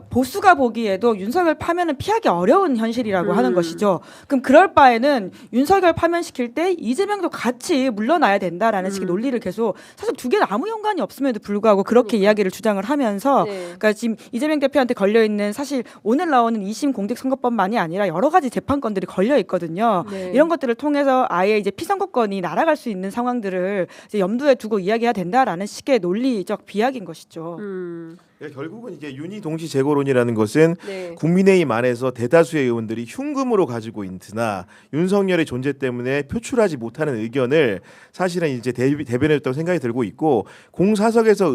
보수가 보기에도 윤석열 파면은 피하기 어려운 현실이라고 하는 것이죠. 그럼 그럴 바에는 윤석열 파면시킬 때 이재명도 같이 물러나야 된다라는 식의 논리를 계속 사실 두 개는 아무 연관이 없음에도 불구하고 그렇게 이야기를 주장을 하면서 네. 그러니까 지금 이재명 대표한테 걸려 있는 사실 오늘 나오는 2심 공직선거법만이 아니라 여러 가지 재판건들이 걸려 있거든요. 네. 이런 것들을 통해서 아예 이제 피선거권이 날아갈 수 있는 상황들을 이제 염두에 두고 이야기해야 된다라는 식의 논리적 비약인 것이죠. 그러니까 결국은 이게 윤희 동시 재고론이라는 것은 네. 국민의힘 안에서 대다수의 의원들이 흉금으로 가지고 있으나 윤석열의 존재 때문에 표출하지 못하는 의견을 사실은 이제 대변해줬다고 생각이 들고 있고 공사석에서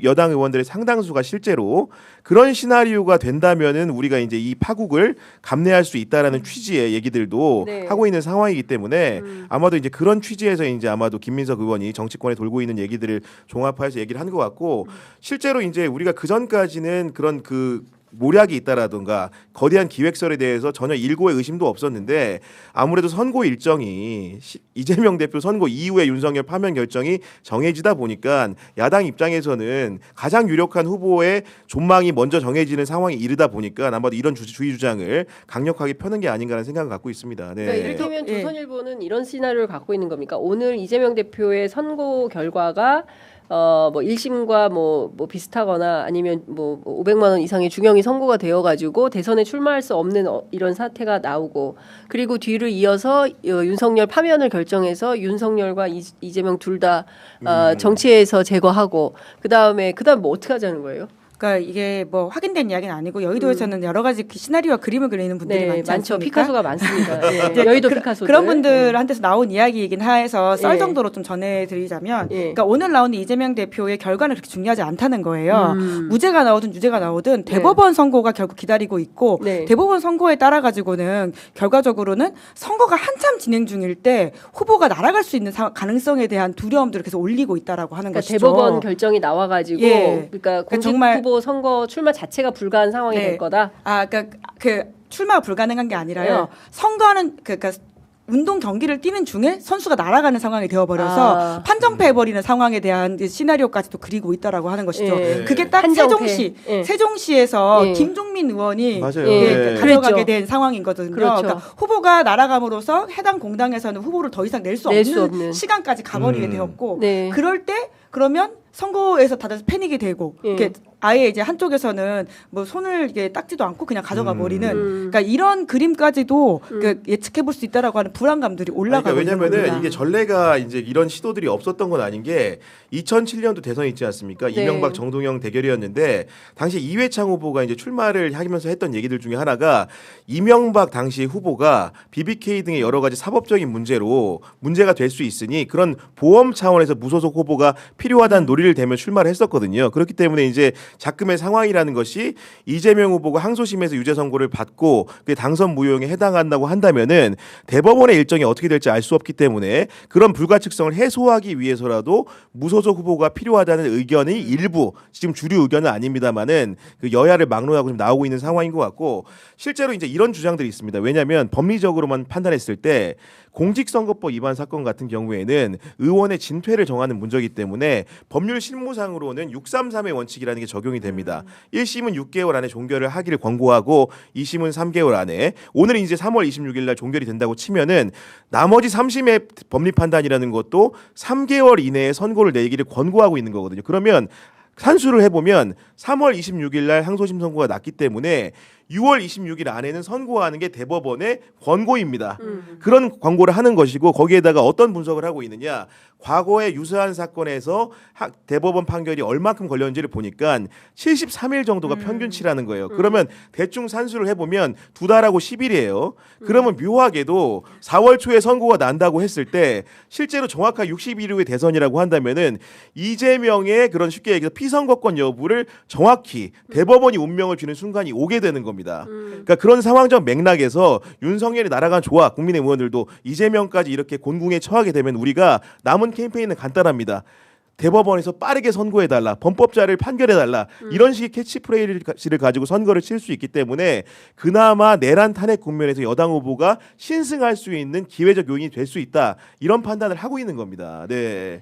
여당 의원들의 상당수가 실제로 그런 시나리오가 된다면은 우리가 이제 이 파국을 감내할 수 있다라는 취지의 얘기들도 네. 하고 있는 상황이기 때문에 아마도 이제 그런 취지에서 이제 아마도 김민석 의원이 정치권에 돌고 있는 얘기들을 종합해서 얘기를 한 것 같고 실제로 이제 우리가 그 전까지는 그런 그 모략이 있다라든가 거대한 기획설에 대해서 전혀 일고의 의심도 없었는데 아무래도 선고 일정이 이재명 대표 선고 이후에 윤석열 파면 결정이 정해지다 보니까 야당 입장에서는 가장 유력한 후보의 존망이 먼저 정해지는 상황에 이르다 보니까 아마도 이런 주의 주장을 강력하게 펴는 게 아닌가라는 생각을 갖고 있습니다. 네. 그러니까 이를테면 예. 조선일보는 이런 시나리오를 갖고 있는 겁니까? 오늘 이재명 대표의 선고 결과가 뭐 1심과 뭐 비슷하거나 아니면 뭐 500만 원 이상의 중형이 선고가 되어 가지고 대선에 출마할 수 없는 이런 사태가 나오고 그리고 뒤를 이어서 윤석열 파면을 결정해서 윤석열과 이재명 둘 다 정치에서 제거하고 그다음 뭐 어떻게 하자는 거예요? 그러니까 이게 뭐 확인된 이야기는 아니고 여의도에서는 여러 가지 시나리오와 그림을 그리는 분들이 네, 많지 많죠. 않습니까? 피카소가 많습니다. 네. 여의도 피카소들. 그런 분들한테서 나온 이야기이긴 해서 썰 예. 정도로 좀 전해드리자면, 예. 그러니까 오늘 나오는 이재명 대표의 결과는 그렇게 중요하지 않다는 거예요. 무죄가 나오든 유죄가 나오든 대법원 선고가 결국 기다리고 있고 네. 대법원 선고에 따라 가지고는 결과적으로는 선거가 한참 진행 중일 때 후보가 날아갈 수 있는 가능성에 대한 두려움들을 계속 올리고 있다라고 하는 그러니까 것이죠. 대법원 결정이 나와가지고 예. 그러니까 공직 정말 후보 선거 출마 자체가 불가한 상황이 네. 될 거다. 그러니까 그 출마가 불가능한 게 아니라요. 네. 선거하는 그러니까 운동 경기를 뛰는 중에 선수가 날아가는 상황이 되어버려서 판정패해버리는 상황에 대한 시나리오까지도 그리고 있다라고 하는 것이죠. 예. 그게 딱 판정패. 예. 세종시에서 예. 김종민 의원이 맞아요. 예. 가져가게 그랬죠. 된 상황이거든요. 그렇죠. 그러니까 후보가 날아감으로써 해당 공당에서는 후보를 더 이상 낼 수 없는 시간까지 가버리게 되었고 네. 그럴 때 그러면 선거에서 다들 패닉이 되고 예. 이렇게 아예 이제 한쪽에서는 뭐 손을 이게 닦지도 않고 그냥 가져가 버리는 그러니까 이런 그림까지도 그 예측해 볼 수 있다라고 하는 불안감들이 올라가고 그러니까 있는 왜냐면은 겁니다. 이게 전례가 이제 이런 시도들이 없었던 건 아닌 게 2007년도 대선 있지 않습니까? 네. 이명박 정동영 대결이었는데 당시 이회창 후보가 이제 출마를 하면서 했던 얘기들 중에 하나가 이명박 당시 후보가 BBK 등의 여러 가지 사법적인 문제로 문제가 될 수 있으니 그런 보험 차원에서 무소속 후보가 필요하다는 논리를 대며 출마를 했었거든요. 그렇기 때문에 이제 작금의 상황이라는 것이 이재명 후보가 항소심에서 유죄 선고를 받고 그게 당선 무효에 해당한다고 한다면은 대법원의 일정이 어떻게 될지 알 수 없기 때문에 그런 불가측성을 해소하기 위해서라도 무소속 후보가 필요하다는 의견이 일부 지금 주류 의견은 아닙니다만은 그 여야를 막론하고 지금 나오고 있는 상황인 것 같고 실제로 이제 이런 주장들이 있습니다. 왜냐하면 법리적으로만 판단했을 때 공직선거법 위반 사건 같은 경우에는 의원의 진퇴를 정하는 문제이기 때문에 법률 실무상으로는 633의 원칙이라는 게 적용이 됩니다. 1심은 6개월 안에 종결을 하기를 권고하고 2심은 3개월 안에 오늘 이제 3월 26일 날 종결이 된다고 치면은 나머지 3심의 법리 판단이라는 것도 3개월 이내에 선고를 내기를 권고하고 있는 거거든요. 그러면 산수를 해보면 3월 26일 날 항소심 선고가 났기 때문에 6월 26일 안에는 선고하는 게 대법원의 권고입니다. 그런 권고를 하는 것이고 거기에다가 어떤 분석을 하고 있느냐. 과거의 유사한 사건에서 대법원 판결이 얼마큼 걸렸는지를 보니까 73일 정도가 평균치라는 거예요. 그러면 대충 산수를 해보면 2달하고 10일이에요. 그러면 묘하게도 4월 초에 선고가 난다고 했을 때 실제로 정확한 60일 후의 대선이라고 한다면은 이재명의 그런 쉽게 얘기해서 피선거권 여부를 정확히 대법원이 운명을 주는 순간이 오게 되는 겁니다. 그러니까 그런 상황적 맥락에서 윤석열이 날아간 좋아 국민의 의원들도 이재명까지 이렇게 곤궁에 처하게 되면 우리가 남은 캠페인은 간단합니다. 대법원에서 빠르게 선고해달라, 범법자를 판결해달라 이런 식의 캐치프레이즈를 가지고 선거를 칠 수 있기 때문에 그나마 내란 탄핵 국면에서 여당 후보가 신승할 수 있는 기회적 요인이 될 수 있다 이런 판단을 하고 있는 겁니다. 네.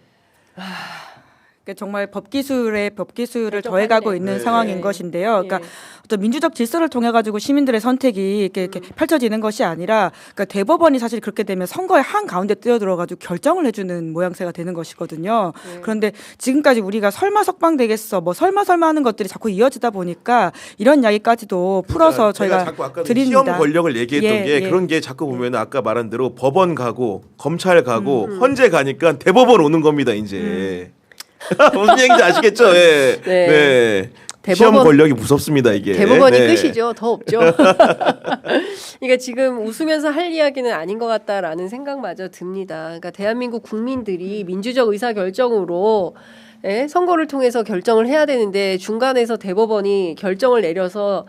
그러니까 정말 법기술에 법기술을 더해가고 있는 상황인 것인데요. 그러니까 어떤 민주적 질서를 통해 가지고 시민들의 선택이 이렇게 펼쳐지는 것이 아니라, 그러니까 대법원이 사실 그렇게 되면 선거의 한 가운데 뛰어들어가지고 결정을 해주는 모양새가 되는 것이거든요. 그런데 지금까지 우리가 설마 석방되겠어, 뭐 설마 하는 것들이 자꾸 이어지다 보니까 이런 이야기까지도 풀어서 제가 저희가 자꾸 아까 드립니다. 시험 권력을 얘기했던 게 그런 게 자꾸 보면 아까 말한 대로 법원 가고 검찰 가고 헌재 가니까 대법원 오는 겁니다 이제. 무슨 얘기인지 아시겠죠? 네. 네. 시험 권력이 무섭습니다 이게. 대법원이 끝이죠. 더 없죠. 그러니까 지금 웃으면서 할 이야기는 아닌 것 같다라는 생각마저 듭니다. 그러니까 대한민국 국민들이 민주적 의사 결정으로 선거를 통해서 결정을 해야 되는데 중간에서 대법원이 결정을 내려서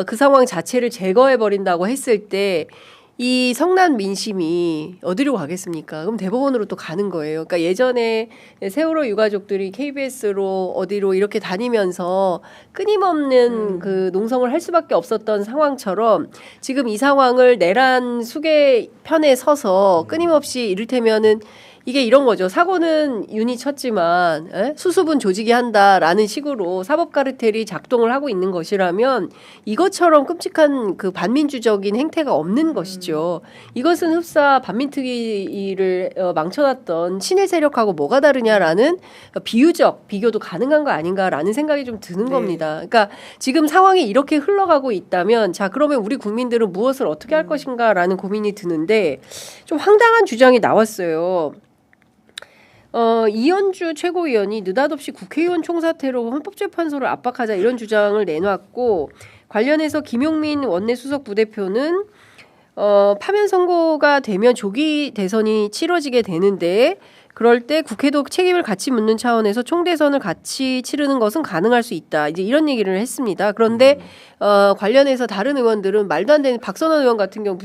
그 상황 자체를 제거해 버린다고 했을 때 이 성난 민심이 어디로 가겠습니까? 그럼 대법원으로 또 가는 거예요. 그러니까 예전에 세월호 유가족들이 KBS로 어디로 이렇게 다니면서 끊임없는 그 농성을 할 수밖에 없었던 상황처럼 지금 이 상황을 내란 수계 편에 서서 끊임없이 이를테면은 이게 이런 거죠. 사고는 윤이 쳤지만 수습은 조직이 한다라는 식으로 사법 카르텔이 작동을 하고 있는 것이라면 이것처럼 끔찍한 그 반민주적인 행태가 없는 것이죠. 이것은 흡사 반민특위를 망쳐놨던 친일 세력하고 뭐가 다르냐라는 비유적 비교도 가능한 거 아닌가라는 생각이 좀 드는 겁니다. 그러니까 지금 상황이 이렇게 흘러가고 있다면 자 그러면 우리 국민들은 무엇을 어떻게 할 것인가라는 고민이 드는데 좀 황당한 주장이 나왔어요. 이현주 최고위원이 느닷없이 국회의원 총사퇴로 헌법재판소를 압박하자 이런 주장을 내놨고 관련해서 김용민 원내수석 부대표는 파면 선고가 되면 조기 대선이 치러지게 되는데 그럴 때 국회도 책임을 같이 묻는 차원에서 총대선을 같이 치르는 것은 가능할 수 있다. 이제 이런 얘기를 했습니다. 그런데 관련해서 다른 의원들은 말도 안 되는 박선원 의원 같은 경우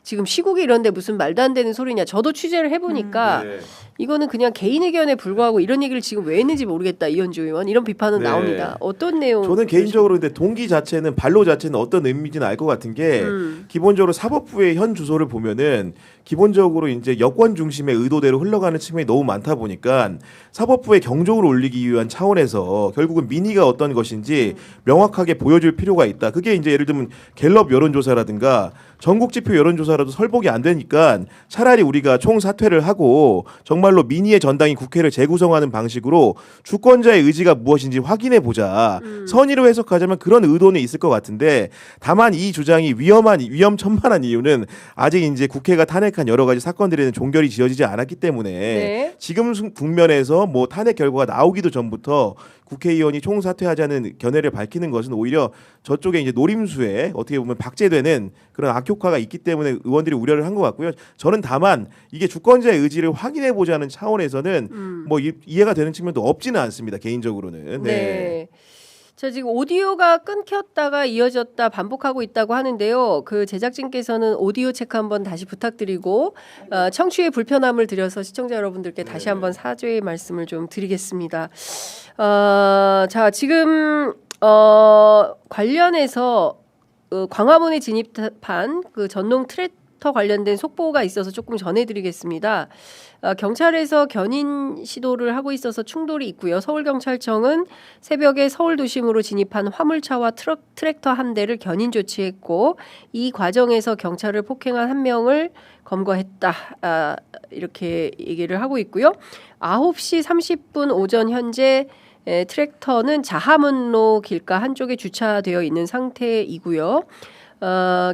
지금 시국이 이런데 무슨 말도 안 되는 소리냐. 저도 취재를 해보니까 네. 이거는 그냥 개인 의견에 불과하고 이런 얘기를 지금 왜 했는지 모르겠다. 이현주 의원 이런 비판은 네. 나옵니다. 어떤 내용? 저는 개인적으로 근데 동기 자체는 반로 자체는 어떤 의미인지는 알 것 같은 게 기본적으로 사법부의 현 주소를 보면은 기본적으로 이제 여권 중심의 의도대로 흘러가는 측면이 너무 많다 보니까 사법부의 경종을 울리기 위한 차원에서 결국은 민의가 어떤 것인지 명확하게 보여줄 필요가 있다. 그게 이제 예를 들면 갤럽 여론조사라든가 전국지표 여론조사라도 설복이 안 되니까 차라리 우리가 총사퇴를 하고 정말로 민의의 전당인 국회를 재구성하는 방식으로 주권자의 의지가 무엇인지 확인해 보자. 선의로 해석하자면 그런 의도는 있을 것 같은데 다만 이 주장이 위험천만한 이유는 아직 이제 국회가 탄핵한 여러 가지 사건들에는 종결이 지어지지 않았기 때문에 네. 지금 국면에서 뭐 탄핵 결과가 나오기도 전부터 국회의원이 총사퇴하자는 견해를 밝히는 것은 오히려 저쪽에 이제 노림수에 어떻게 보면 박제되는 그런 악효과가 있기 때문에 의원들이 우려를 한 것 같고요. 저는 다만 이게 주권자의 의지를 확인해 보자는 차원에서는 뭐 이해가 되는 측면도 없지는 않습니다. 개인적으로는. 네. 자, 지금 오디오가 끊겼다가 이어졌다 반복하고 있다고 하는데요. 그 제작진께서는 오디오 체크 한번 다시 부탁드리고 청취의 불편함을 드려서 시청자 여러분들께 다시 한번 사죄의 말씀을 좀 드리겠습니다. 자, 지금 관련해서 광화문에 진입한 그 전농 트랙터 관련된 속보가 있어서 조금 전해드리겠습니다. 경찰에서 견인 시도를 하고 있어서 충돌이 있고요. 서울경찰청은 새벽에 서울 도심으로 진입한 화물차와 트랙터 한 대를 견인 조치했고 이 과정에서 경찰을 폭행한 한 명을 검거했다. 이렇게 얘기를 하고 있고요. 9시 30분 오전 현재 트랙터는 자하문로 길가 한쪽에 주차되어 있는 상태이고요.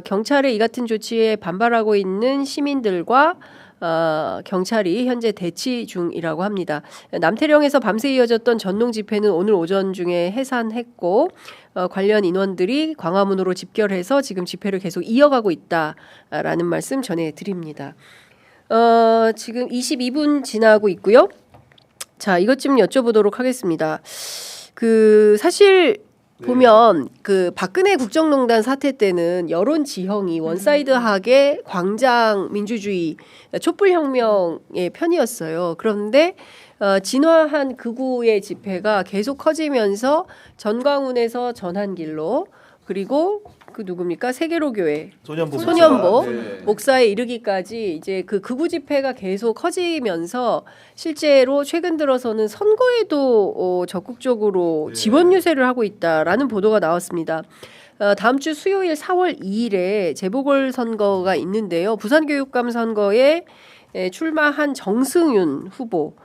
경찰의 이 같은 조치에 반발하고 있는 시민들과 경찰이 현재 대치 중이라고 합니다. 남태령에서 밤새 이어졌던 전농 집회는 오늘 오전 중에 해산했고 관련 인원들이 광화문으로 집결해서 지금 집회를 계속 이어가고 있다라는 말씀 전해드립니다. 지금 22분 지나고 있고요. 자, 이것 좀 여쭤보도록 하겠습니다. 그 사실 보면 그 박근혜 국정농단 사태 때는 여론 지형이 원사이드하게 광장 민주주의 촛불혁명의 편이었어요. 그런데 진화한 극우의 집회가 계속 커지면서 전광훈에서 전한길로 그리고 그 누굽니까 세계로교회 소년보 목사에 이르기까지 이제 그 극우 집회가 계속 커지면서 실제로 최근 들어서는 선거에도 적극적으로 지원 유세를 하고 있다라는 보도가 나왔습니다. 다음 주 수요일 4월 2일에 재보궐 선거가 있는데요. 부산교육감 선거에 출마한 정승윤 후보.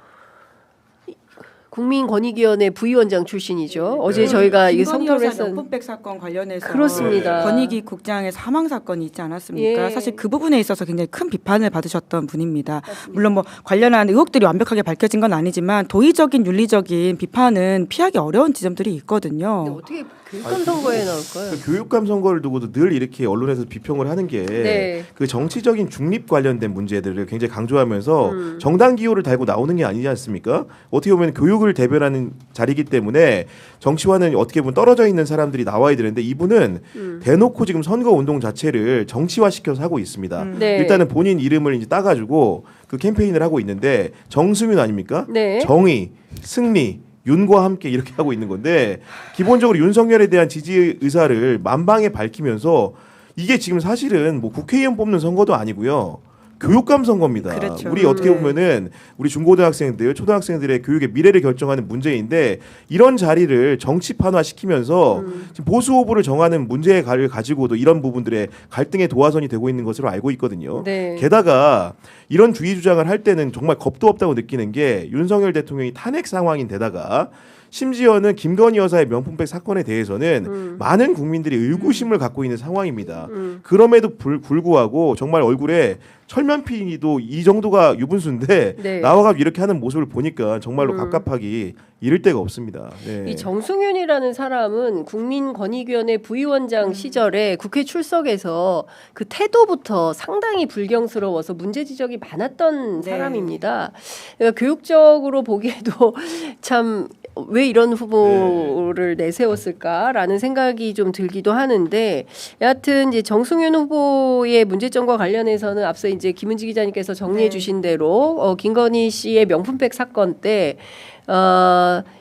국민권익위원회 부위원장 출신이죠. 어제 저희가 이게 성토를 했었 명품백 사건 관련해서 그렇습니다. 권익위 국장의 사망 사건이 있지 않았습니까? 사실 그 부분에 있어서 굉장히 큰 비판을 받으셨던 분입니다. 맞습니다. 물론 뭐 관련한 의혹들이 완벽하게 밝혀진 건 아니지만 도의적인 윤리적인 비판은 피하기 어려운 지점들이 있거든요. 근데 어떻게 교육감 선거에 나올까요? 그 교육감 선거를 두고도 늘 이렇게 언론에서 비평을 하는 게 그 정치적인 중립 관련된 문제들을 굉장히 강조하면서 정당 기호를 달고 나오는 게 아니지 않습니까? 어떻게 보면 교육을 대변하는 자리이기 때문에 정치와는 어떻게 보면 떨어져 있는 사람들이 나와야 되는데 이분은 대놓고 지금 선거 운동 자체를 정치화시켜서 하고 있습니다. 네. 일단은 본인 이름을 이제 따가지고 그 캠페인을 하고 있는데 정승윤 아닙니까? 네. 정의, 승리, 윤과 함께 이렇게 하고 있는 건데 기본적으로 윤석열에 대한 지지 의사를 만방에 밝히면서 이게 지금 사실은 뭐 국회의원 뽑는 선거도 아니고요. 교육감 선거입니다. 그렇죠. 우리 어떻게 보면은 우리 중고등학생들, 초등학생들의 교육의 미래를 결정하는 문제인데 이런 자리를 정치판화 시키면서 지금 보수 후보를 정하는 문제의 가를 가지고도 이런 부분들의 갈등의 도화선이 되고 있는 것으로 알고 있거든요. 네. 게다가 이런 주의 주장을 할 때는 정말 겁도 없다고 느끼는 게 윤석열 대통령이 탄핵 상황인데다가 심지어는 김건희 여사의 명품백 사건에 대해서는 많은 국민들이 의구심을 갖고 있는 상황입니다. 그럼에도 불구하고 정말 얼굴에 철면피도 이 정도가 유분수인데 네. 나와가지고 이렇게 하는 모습을 보니까 정말로 갑갑하기 이를 데가 없습니다. 네. 이 정승윤이라는 사람은 국민권익위원회 부위원장 시절에 국회 출석에서 그 태도부터 상당히 불경스러워서 문제 지적이 많았던 네. 사람입니다. 그러니까 교육적으로 보기에도 참 왜 이런 후보를 내세웠을까라는 생각이 좀 들기도 하는데, 여하튼 이제 정승윤 후보의 문제점과 관련해서는 앞서 이제 김은지 기자님께서 정리해 주신 대로 김건희 씨의 명품백 사건 때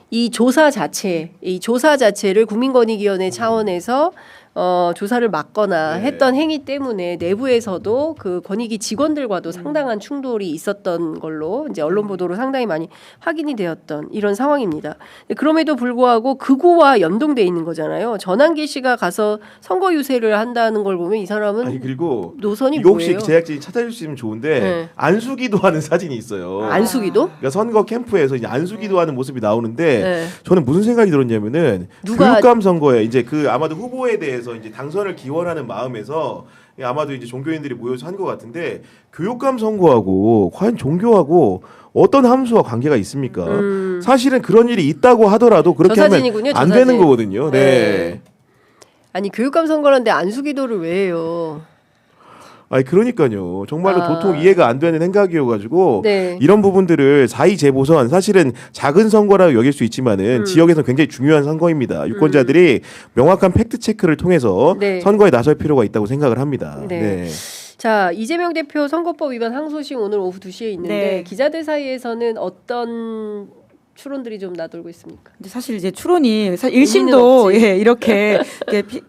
이 조사 자체를 국민권익위원회 차원에서 조사를 막거나 네. 했던 행위 때문에 내부에서도 그 권익위 직원들과도 상당한 충돌이 있었던 걸로 이제 언론 보도로 상당히 많이 확인이 되었던 이런 상황입니다. 그럼에도 불구하고 극우와 연동돼 있는 거잖아요. 전환기 씨가 가서 선거 유세를 한다는 걸 보면 이 사람은 아니 그리고 노선이 이거 혹시 뭐예요? 제작진이 찾아주시면 좋은데 네. 안수기도 하는 사진이 있어요. 안수기도? 그러니까 선거 캠프에서 이제 안수기도 하는 모습이 나오는데 네. 저는 무슨 생각이 들었냐면은 누가- 교육감 선거에 이제 그 아마도 후보에 대해서 이제 당선을 기원하는 마음에서 아마도 이제 종교인들이 모여서 한 것 같은데 교육감 선거하고 과연 종교하고 어떤 함수와 관계가 있습니까? 사실은 그런 일이 있다고 하더라도 그렇게 저 하면 사진이군요, 저 안 사진. 되는 거거든요. 네. 네. 아니 교육감 선거라는데 안수기도를 왜 해요? 아니 그러니까요. 정말로 아. 도통 이해가 안 되는 생각이어가지고 네. 이런 부분들을 4.2 재보선 사실은 작은 선거라고 여길 수 있지만은 지역에서 굉장히 중요한 선거입니다. 유권자들이 명확한 팩트 체크를 통해서 네. 선거에 나설 필요가 있다고 생각을 합니다. 네. 네. 자, 이재명 대표 선거법 위반 항소심 오늘 오후 2시에 있는데 네. 기자들 사이에서는 어떤 추론들이 좀 나돌고 있습니까? 근데 사실 이제 추론이 사실 의미는 1심도 없지. 이렇게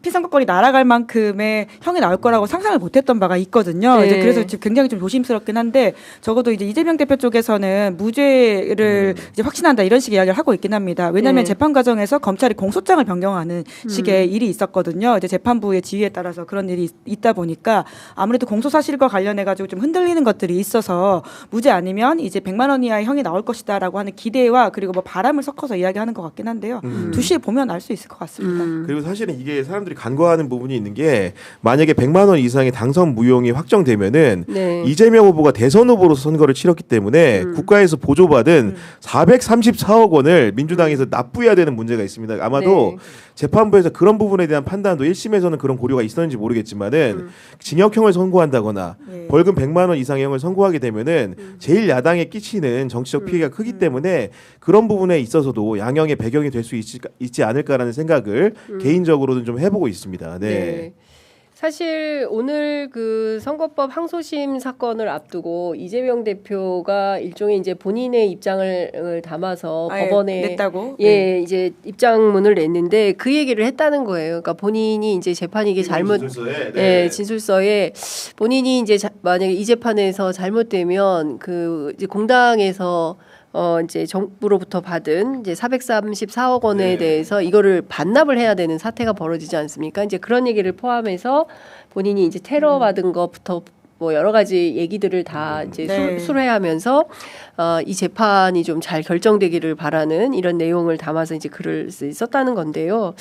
피선거권이 날아갈 만큼의 형이 나올 거라고 상상을 못했던 바가 있거든요. 네. 이제 그래서 지금 굉장히 좀 조심스럽긴 한데 적어도 이제 이재명 대표 쪽에서는 무죄를 이제 확신한다 이런 식의 이야기를 하고 있긴 합니다. 왜냐하면 네. 재판 과정에서 검찰이 공소장을 변경하는 식의 일이 있었거든요. 이제 재판부의 지휘에 따라서 그런 일이 있다 보니까 아무래도 공소 사실과 관련해 가지고 좀 흔들리는 것들이 있어서 무죄 아니면 이제 100만 원 이하의 형이 나올 것이다라고 하는 기대와 그리고 뭐 바람을 섞어서 이야기하는 것 같긴 한데요. 2시에 보면 알 수 있을 것 같습니다. 그리고 사실은 이게 사람들이 간과하는 부분이 있는 게 만약에 100만 원 이상의 당선 무용이 확정되면은 네. 이재명 후보가 대선 후보로서 선거를 치렀기 때문에 국가에서 보조받은 434억 원을 민주당에서 납부해야 되는 문제가 있습니다. 아마도 네. 재판부에서 그런 부분에 대한 판단도 1심에서는 그런 고려가 있었는지 모르겠지만은 징역형을 선고한다거나 네. 벌금 100만 원 이상의 형을 선고하게 되면은 제일 야당에 끼치는 정치적 피해가 크기 때문에 그런 부분에 있어서도 양형의 배경이 될 수 있지 않을까라는 생각을 개인적으로는 좀 해보고 있습니다. 네. 네. 사실 오늘 그 선거법 항소심 사건을 앞두고 이재명 대표가 일종의 이제 본인의 입장을 담아서 아예 법원에 냈다고? 예, 이제 입장문을 냈는데 그 얘기를 했다는 거예요. 그러니까 본인이 이제 재판이 이게 잘못 진술서에, 예, 진술서에 본인이 이제 만약에 이 재판에서 잘못되면 그 이제 공당에서 이제 정부로부터 받은 이제 434억 원에 네. 대해서 이거를 반납을 해야 되는 사태가 벌어지지 않습니까? 이제 그런 얘기를 포함해서 본인이 이제 테러 받은 것부터 뭐 여러 가지 얘기들을 다 이제 네. 수뢰하면서 이 재판이 좀 잘 결정되기를 바라는 이런 내용을 담아서 이제 글을 썼다는 건데요.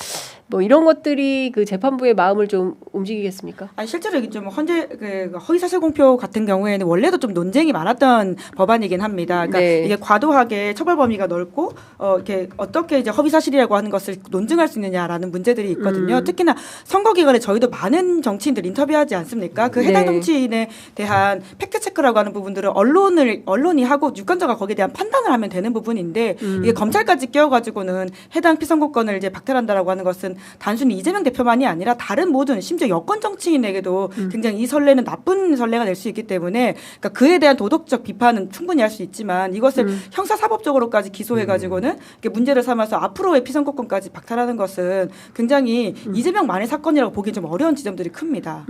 뭐 이런 것들이 그 재판부의 마음을 좀 움직이겠습니까? 아니 실제로 이게 좀 헌재 그 허위사실 공표 같은 경우에는 원래도 좀 논쟁이 많았던 법안이긴 합니다. 그러니까 네. 이게 과도하게 처벌 범위가 넓고 이렇게 어떻게 이제 허위사실이라고 하는 것을 논증할 수 있느냐라는 문제들이 있거든요. 특히나 선거 기간에 저희도 많은 정치인들 인터뷰하지 않습니까? 그 해당 네. 정치인에 대한 팩트 체크라고 하는 부분들을 언론이 하고 유권자가 거기에 대한 판단을 하면 되는 부분인데 이게 검찰까지 끼어가지고는 해당 피선거권을 이제 박탈한다라고 하는 것은 단순히 이재명 대표만이 아니라 다른 모든 심지어 여권 정치인에게도 굉장히 이 선례는 나쁜 선례가 될 수 있기 때문에 그러니까 그에 대한 도덕적 비판은 충분히 할 수 있지만 이것을 형사사법적으로까지 기소해가지고는 이렇게 문제를 삼아서 앞으로의 피선거권까지 박탈하는 것은 굉장히 이재명만의 사건이라고 보기 좀 어려운 지점들이 큽니다.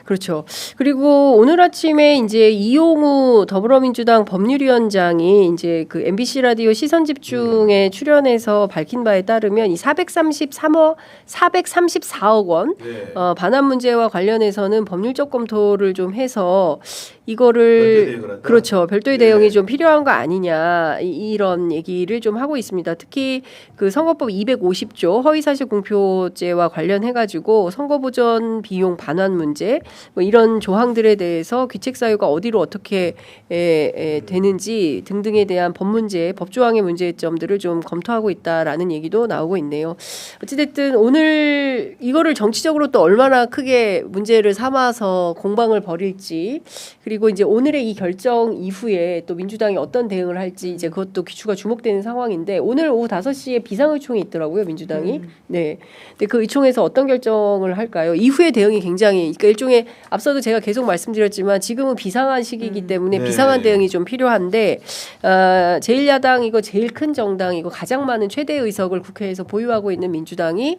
그렇죠. 그리고 오늘 아침에 이제 이용우 더불어민주당 법률위원장이 이제 그 MBC 라디오 시선집중에 출연해서 밝힌 바에 따르면 이 434억 원 네. 반환 문제와 관련해서는 법률적 검토를 좀 해서 별도의 이거를 대응을 한다? 그렇죠. 별도의 네. 대응이 좀 필요한 거 아니냐 이런 얘기를 좀 하고 있습니다. 특히 그 선거법 250조 허위사실 공표죄와 관련해 가지고 선거보전 비용 반환 문제 뭐 이런 조항들에 대해서 귀책 사유가 어디로 어떻게 되는지 등등에 대한 법 문제, 법 조항의 문제점들을 좀 검토하고 있다라는 얘기도 나오고 있네요. 어찌됐든 오늘 이거를 정치적으로 또 얼마나 크게 문제를 삼아서 공방을 벌일지 그리고 이제 오늘의 이 결정 이후에 또 민주당이 어떤 대응을 할지 이제 그것도 귀추가 주목되는 상황인데 오늘 오후 5시에 비상의총이 있더라고요, 민주당이. 네. 근데 그 의총에서 어떤 결정을 할까요? 이후의 대응이 굉장히 그러니까 일종의 앞서도 제가 계속 말씀드렸지만 지금은 비상한 시기이기 때문에 네. 비상한 대응이 좀 필요한데 제1야당 이거 제일 큰 정당이고 가장 많은 최대 의석을 국회에서 보유하고 있는 민주당이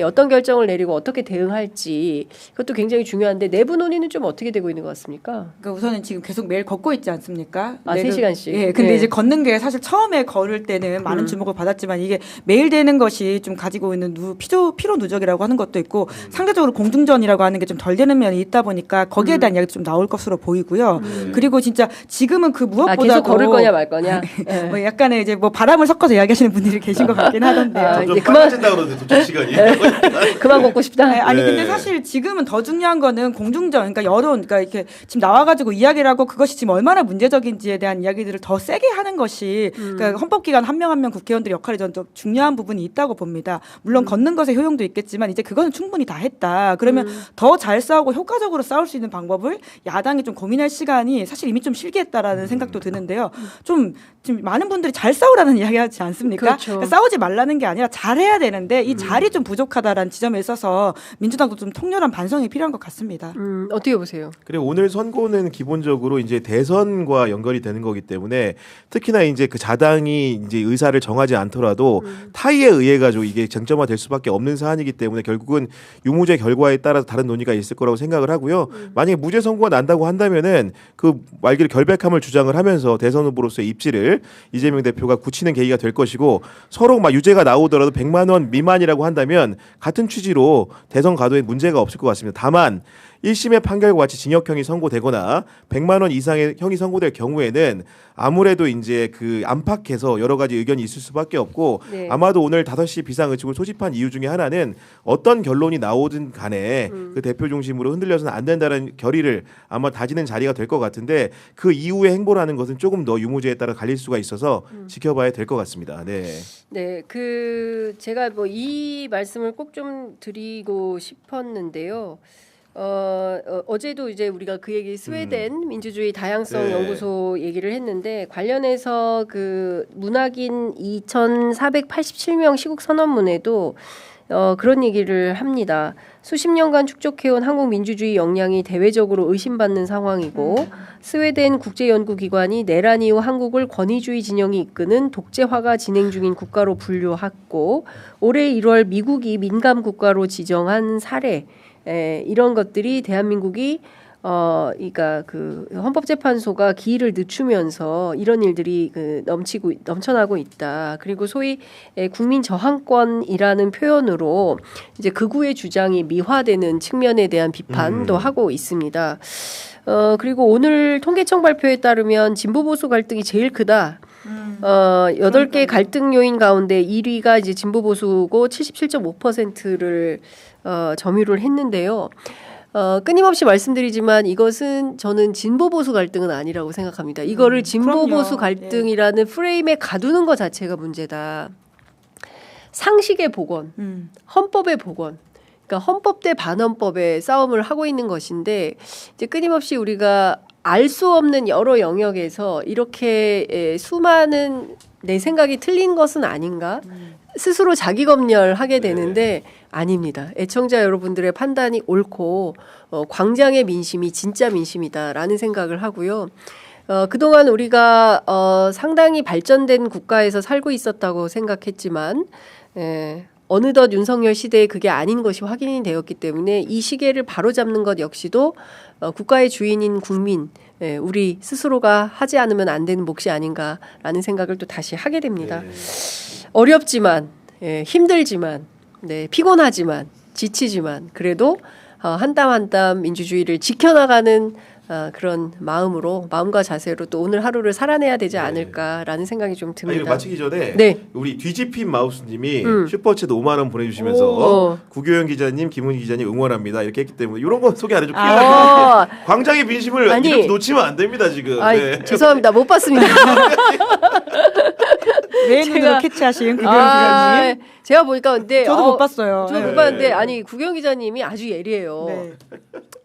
어떤 결정을 내리고 어떻게 대응할지 그것도 굉장히 중요한데 내부 논의는 좀 어떻게 되고 있는 것 같습니까? 그러니까 우선은 지금 계속 매일 걷고 있지 않습니까? 아, 3시간씩. 예, 근데 네. 이제 걷는 게 사실 처음에 걸을 때는 많은 주목을 받았지만 이게 매일 되는 것이 좀 가지고 있는 피로 누적이라고 하는 것도 있고 상대적으로 공중전이라고 하는 게 좀 덜 되는 면이 있다 보니까 거기에 대한 이야기도 좀 나올 것으로 보이고요. 그리고 진짜 지금은 그 무엇보다도 계속 걸을 거냐 말 거냐. 네. 뭐 약간의 이제 뭐 바람을 섞어서 이야기하시는 분들이 계신 것 같긴 하던데요. 아, 좀 이제 그만- 빨라진다 그러는데 도착 시간이. 그만 걷고 싶다. 네, 아니 네. 근데 사실 지금은 더 중요한 거는 공중전, 그러니까 여론, 그러니까 이렇게 지금 나와가지고 이야기를 하고 그것이 지금 얼마나 문제적인지에 대한 이야기들을 더 세게 하는 것이 그러니까 헌법기관 한 명 한 명 국회의원들의 역할이 저는 더 중요한 부분이 있다고 봅니다. 물론 걷는 것의 효용도 있겠지만 이제 그거는 충분히 다 했다. 그러면 더 잘 싸우고 효과적으로 싸울 수 있는 방법을 야당이 좀 고민할 시간이 사실 이미 좀 실기했다라는 생각도 드는데요. 좀 지금 많은 분들이 잘 싸우라는 이야기하지 않습니까? 그렇죠. 그러니까 싸우지 말라는 게 아니라 잘해야 되는데 이 잘이 좀 부족하다라는 지점에 있어서 민주당도 좀 통렬한 반성이 필요한 것 같습니다. 어떻게 보세요? 그리고 오늘 선거는 기본적으로 이제 대선과 연결이 되는 거기 때문에 특히나 이제 그 자당이 이제 의사를 정하지 않더라도 타의에 의해 가지고 이게 쟁점화될 수밖에 없는 사안이기 때문에 결국은 유무죄 결과에 따라서 다른 논의가 있을 거라고 생각을 하고요. 만약에 무죄 선고가 난다고 한다면은 그 말기를 결백함을 주장을 하면서 대선 후보로서의 입지를 이재명 대표가 굳히는 계기가 될 것이고 서로 막 유죄가 나오더라도 100만 원 미만이라고 한다면 같은 취지로 대선 가도에 문제가 없을 것 같습니다. 다만 1심의 판결과 같이 징역형이 선고되거나 100만 원 이상의 형이 선고될 경우에는 아무래도 이제 그 안팎에서 여러 가지 의견이 있을 수밖에 없고 네. 아마도 오늘 5시 비상의총을 소집한 이유 중에 하나는 어떤 결론이 나오든 간에 그 대표 중심으로 흔들려서는 안 된다는 결의를 아마 다지는 자리가 될 것 같은데 그 이후의 행보라는 것은 조금 더 유무죄에 따라 갈릴 수가 있어서 지켜봐야 될 것 같습니다. 네. 네, 그 제가 뭐 이 말씀을 꼭 좀 드리고 싶었는데요. 어제도 이제 우리가 그 얘기 스웨덴 민주주의 다양성 네. 연구소 얘기를 했는데 관련해서 그 문학인 2,487명 시국 선언문에도 그런 얘기를 합니다. 수십 년간 축적해온 한국 민주주의 역량이 대외적으로 의심받는 상황이고 스웨덴 국제연구기관이 내란 이후 한국을 권위주의 진영이 이끄는 독재화가 진행 중인 국가로 분류했고 올해 1월 미국이 민감 국가로 지정한 사례 이런 것들이 대한민국이 그러니까 그 헌법재판소가 기일을 늦추면서 이런 일들이 넘쳐나고 있다. 그리고 소위 국민 저항권이라는 표현으로 이제 극우의 주장이 미화되는 측면에 대한 비판도 하고 있습니다. 그리고 오늘 통계청 발표에 따르면 진보 보수 갈등이 제일 크다. 8개 갈등 요인 가운데 1위가 이제 진보 보수고 77.5%를 점유를 했는데요. 끊임없이 말씀드리지만 이것은 저는 진보 보수 갈등은 아니라고 생각합니다. 이거를 진보 그럼요. 보수 갈등이라는 프레임에 가두는 것 자체가 문제다. 상식의 복원, 헌법의 복원. 그러니까 헌법 대 반헌법의 싸움을 하고 있는 것인데 이제 끊임없이 우리가 알 수 없는 여러 영역에서 이렇게 수많은 내 생각이 틀린 것은 아닌가? 스스로 자기 검열하게 되는데 아닙니다. 애청자 여러분들의 판단이 옳고 광장의 민심이 진짜 민심이다라는 생각을 하고요. 그동안 우리가 상당히 발전된 국가에서 살고 있었다고 생각했지만 어느덧 윤석열 시대에 그게 아닌 것이 확인이 되었기 때문에 이 시계를 바로잡는 것 역시도 국가의 주인인 국민 우리 스스로가 하지 않으면 안 되는 몫이 아닌가라는 생각을 또 다시 하게 됩니다. 어렵지만 힘들지만 피곤하지만 지치지만 그래도 한 땀 한 땀 민주주의를 지켜나가는 그런 마음과 자세로 또 오늘 하루를 살아내야 되지 않을까라는 생각이 좀 아니, 듭니다. 마치기 전에 네. 우리 뒤집힌 마우스님이 슈퍼챗 5만 원 보내주시면서 오. 구교영 기자님, 김은희 기자님 응원합니다 이렇게 했기 때문에 이런 거 소개 안 해줘. 아, 광장의 민심을 아니. 이렇게 놓치면 안 됩니다 지금. 네. 죄송합니다. 못 봤습니다. 내 눈으로 캐치하신 구경 기자님. 제가 보니까 근데 저도 못 봤어요. 저도 못 네. 봤는데 아니 구경 기자님이 아주 예리해요. 네.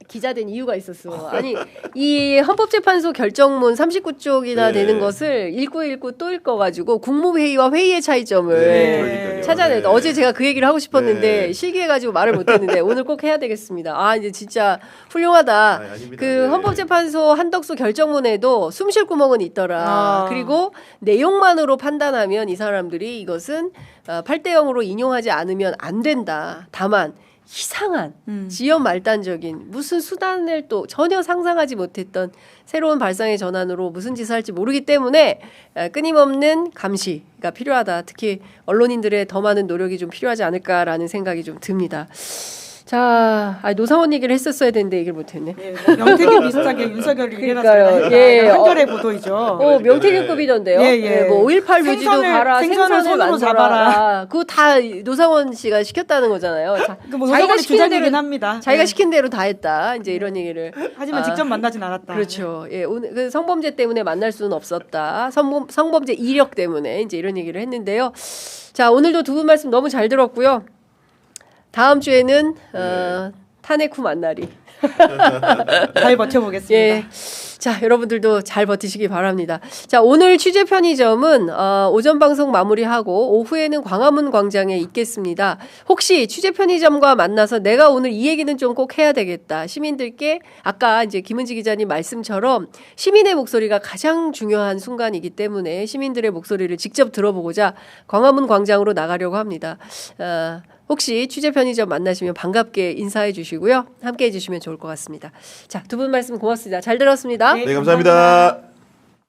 기자 된 이유가 있었어. 아니 이 헌법재판소 결정문 39쪽이나 네. 되는 것을 읽고 또 읽어가지고 국무회의와 회의의 차이점을 네, 그러니까요. 찾아내다. 네. 어제 제가 그 얘기를 하고 싶었는데 네. 실기해가지고 말을 못했는데 오늘 꼭 해야 되겠습니다. 아 이제 진짜 훌륭하다. 아닙니다. 그 네. 헌법재판소 한덕수 결정문에도 숨쉴 구멍은 있더라. 그리고 내용만으로 판단하면 이 사람들이 이것은 8대 0으로 인용하지 않으면 안 된다. 다만 이상한 지연 말단적인 무슨 수단을 또 전혀 상상하지 못했던 새로운 발상의 전환으로 무슨 짓을 할지 모르기 때문에 끊임없는 감시가 필요하다. 특히 언론인들의 더 많은 노력이 좀 필요하지 않을까라는 생각이 좀 듭니다. 자, 노상원 얘기를 했었어야 되는데 얘기를 못했네. 예, 명태균 비슷하게 윤석열이 그러니까요. 일어났습니다. 예. 한겨레 보도이죠. 명태균급이던데요. 예, 예. 뭐 5.18 묘지도 가라, 생선을 손으로 만들어라. 잡아라. 그거 다 노상원 씨가 시켰다는 거잖아요. 뭐 노상원의 주장이긴 합니다. 자기가 예. 시킨 대로 다 했다. 이제 이런 얘기를. 하지만 직접 만나진 않았다. 그렇죠. 예, 오늘 그 성범죄 때문에 만날 수는 없었다. 성범죄 이력 때문에 이제 이런 얘기를 했는데요. 자, 오늘도 두 분 말씀 너무 잘 들었고요. 다음 주에는 탄핵 후 만나리. 잘 버텨보겠습니다. 예. 자, 여러분들도 잘 버티시기 바랍니다. 자, 오늘 취재 편의점은 오전 방송 마무리하고 오후에는 광화문 광장에 있겠습니다. 혹시 취재 편의점과 만나서 내가 오늘 이 얘기는 좀 꼭 해야 되겠다. 시민들께 아까 이제 김은지 기자님 말씀처럼 시민의 목소리가 가장 중요한 순간이기 때문에 시민들의 목소리를 직접 들어보고자 광화문 광장으로 나가려고 합니다. 혹시 취재 편의점 만나시면 반갑게 인사해 주시고요. 함께 해 주시면 좋을 것 같습니다. 자, 두 분 말씀 고맙습니다. 잘 들었습니다. 네, 감사합니다.